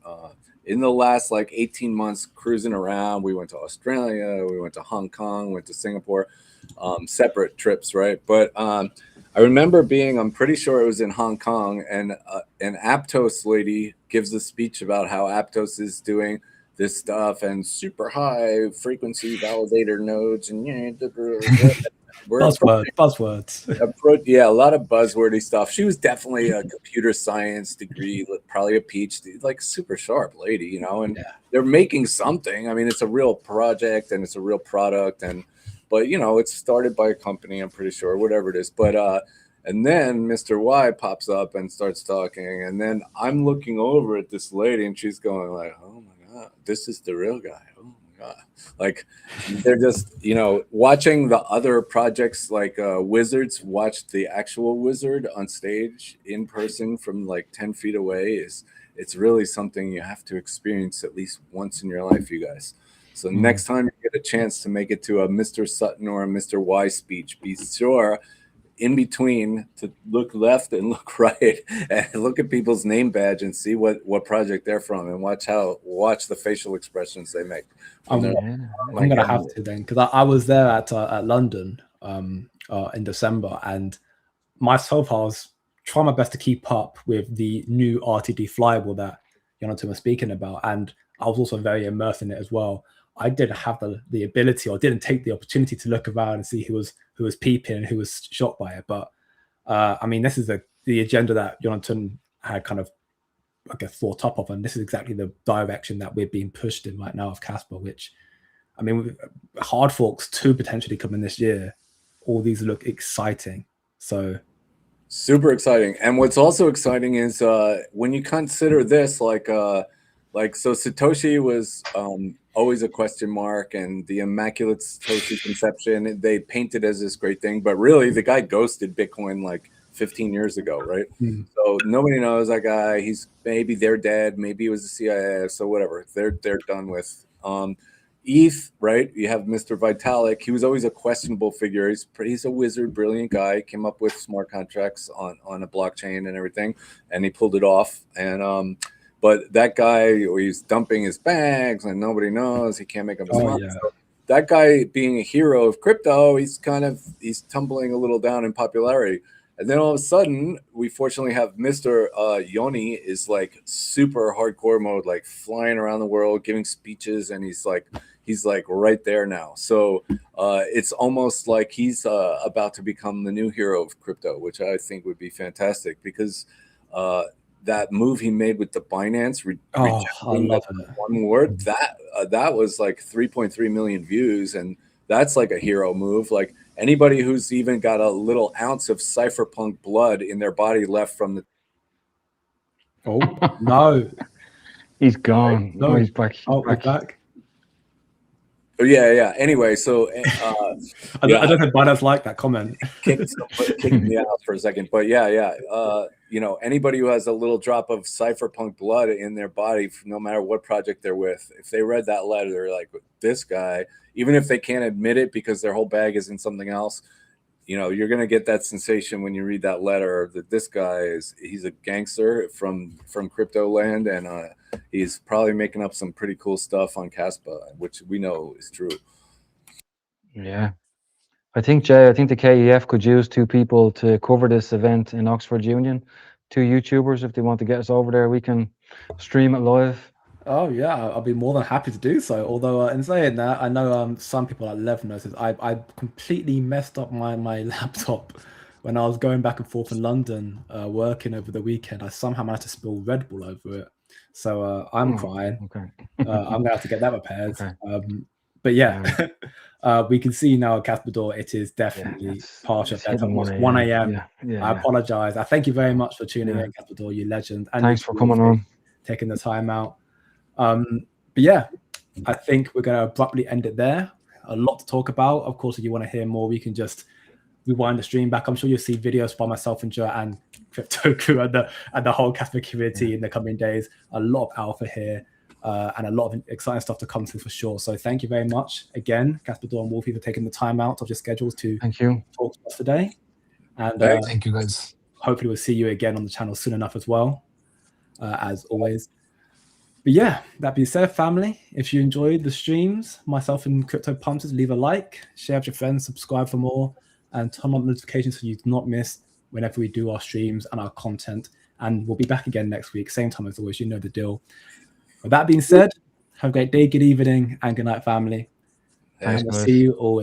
In the last like 18 months, cruising around, we went to Australia, we went to Hong Kong, went to Singapore, separate trips, right? But I remember being, I'm pretty sure it was in Hong Kong, and an Aptos lady gives a speech about how Aptos is doing this stuff and super high frequency validator nodes and buzzwords. Yeah, a lot of buzzwordy stuff. She was definitely a computer science degree, probably a PhD, like super sharp lady, you know. And they're making something. I mean, it's a real project and it's a real product, but you know, it's started by a company, I'm pretty sure, whatever it is. But and then Mr. Y pops up and starts talking, and then I'm looking over at this lady, and she's going like, "Oh my God, this is the real guy." Oh my God. Like they're just, you know, watching the other projects like Wizards watch the actual wizard on stage in person from like 10 feet away it's really something you have to experience at least once in your life, you guys. So next time you get a chance to make it to a Mr. Sutton or a Mr. Y speech, be sure in between to look left and look right and look at people's name badge and see what project they're from and watch the facial expressions they make. I'm gonna have to then, because I was there at London in December, and myself I was trying my best to keep up with the new RTD flyable that Jonathan was speaking about, and I was also very immersed in it as well. I didn't have the ability, or didn't take the opportunity to look around and see who was peeping and who was shocked by it. But I mean, this is the agenda that Jonathan had kind of, I guess, thought up of, and this is exactly the direction that we're being pushed in right now of Kaspa, which, I mean, hard forks 2 potentially coming this year. All these look exciting. So super exciting. And what's also exciting is when you consider this, like so Satoshi was always a question mark, and the Immaculate Satoshi conception, they painted as this great thing, but really the guy ghosted Bitcoin like 15 years ago, right? So nobody knows that guy. Maybe they're dead, maybe it was the CIA, so whatever. They're done with. ETH, right? You have Mr. Vitalik. He was always a questionable figure. He's a wizard, brilliant guy. Came up with smart contracts on a blockchain and everything, and he pulled it off. And but that guy, he's dumping his bags, and nobody knows. He can't make up his mind. So that guy, being a hero of crypto, he's tumbling a little down in popularity. And then all of a sudden, we fortunately have Mr. Yoni is like super hardcore mode, like flying around the world, giving speeches, and he's like right there now. So it's almost like he's about to become the new hero of crypto, which I think would be fantastic, because that move he made with the Binance, one word, that was like 3.3 million views, and that's like a hero move. Like anybody who's even got a little ounce of cypherpunk blood in their body left from the no, he's gone. No, he's back. Back. Yeah. Anyway, so I don't think Binance like that comment. kicked me out for a second, but yeah. You know, anybody who has a little drop of cypherpunk blood in their body, no matter what project they're with, if they read that letter, they're like, this guy, even if they can't admit it because their whole bag is in something else, you know, you're gonna get that sensation when you read that letter that this guy he's a gangster from crypto land, and he's probably making up some pretty cool stuff on Kaspa, which we know is true. Yeah. I think, Jay, the KEF could use 2 people to cover this event in Oxford Union. 2 YouTubers, if they want to get us over there, we can stream it live. Oh yeah, I'll be more than happy to do so. Although in saying that, I know some people at Lev noticed I completely messed up my laptop when I was going back and forth in London working over the weekend. I somehow managed to spill Red Bull over it, so I'm crying. Okay. I'm gonna have to get that repaired. Okay. But yeah, we can see now at Kaspador it is definitely partial at 1 a.m. I apologize. I thank you very much for tuning in, Kaspador, you legend. And thanks for coming on, taking the time out. But yeah, I think we're going to abruptly end it there. A lot to talk about. Of course, if you want to hear more, we can just rewind the stream back. I'm sure you'll see videos by myself and Joe and Crypto Crew and the whole Kaspa community in the coming days. A lot of alpha here and a lot of exciting stuff to come through for sure. So thank you very much again, Kaspador and Wolfie, for taking the time out of your schedules to Thank you. talk to us today. And Thank you, guys. hopefully we'll see you again on the channel soon enough as well, as always. But yeah, that being said, family, if you enjoyed the streams, myself and cryptopumpz, leave a like, share with your friends, subscribe for more, and turn on notifications so you do not miss whenever we do our streams and our content. And we'll be back again next week, same time as always. You know the deal. With that being said, have a great day, good evening, and good night, family. Thanks, And we'll guys. see you all in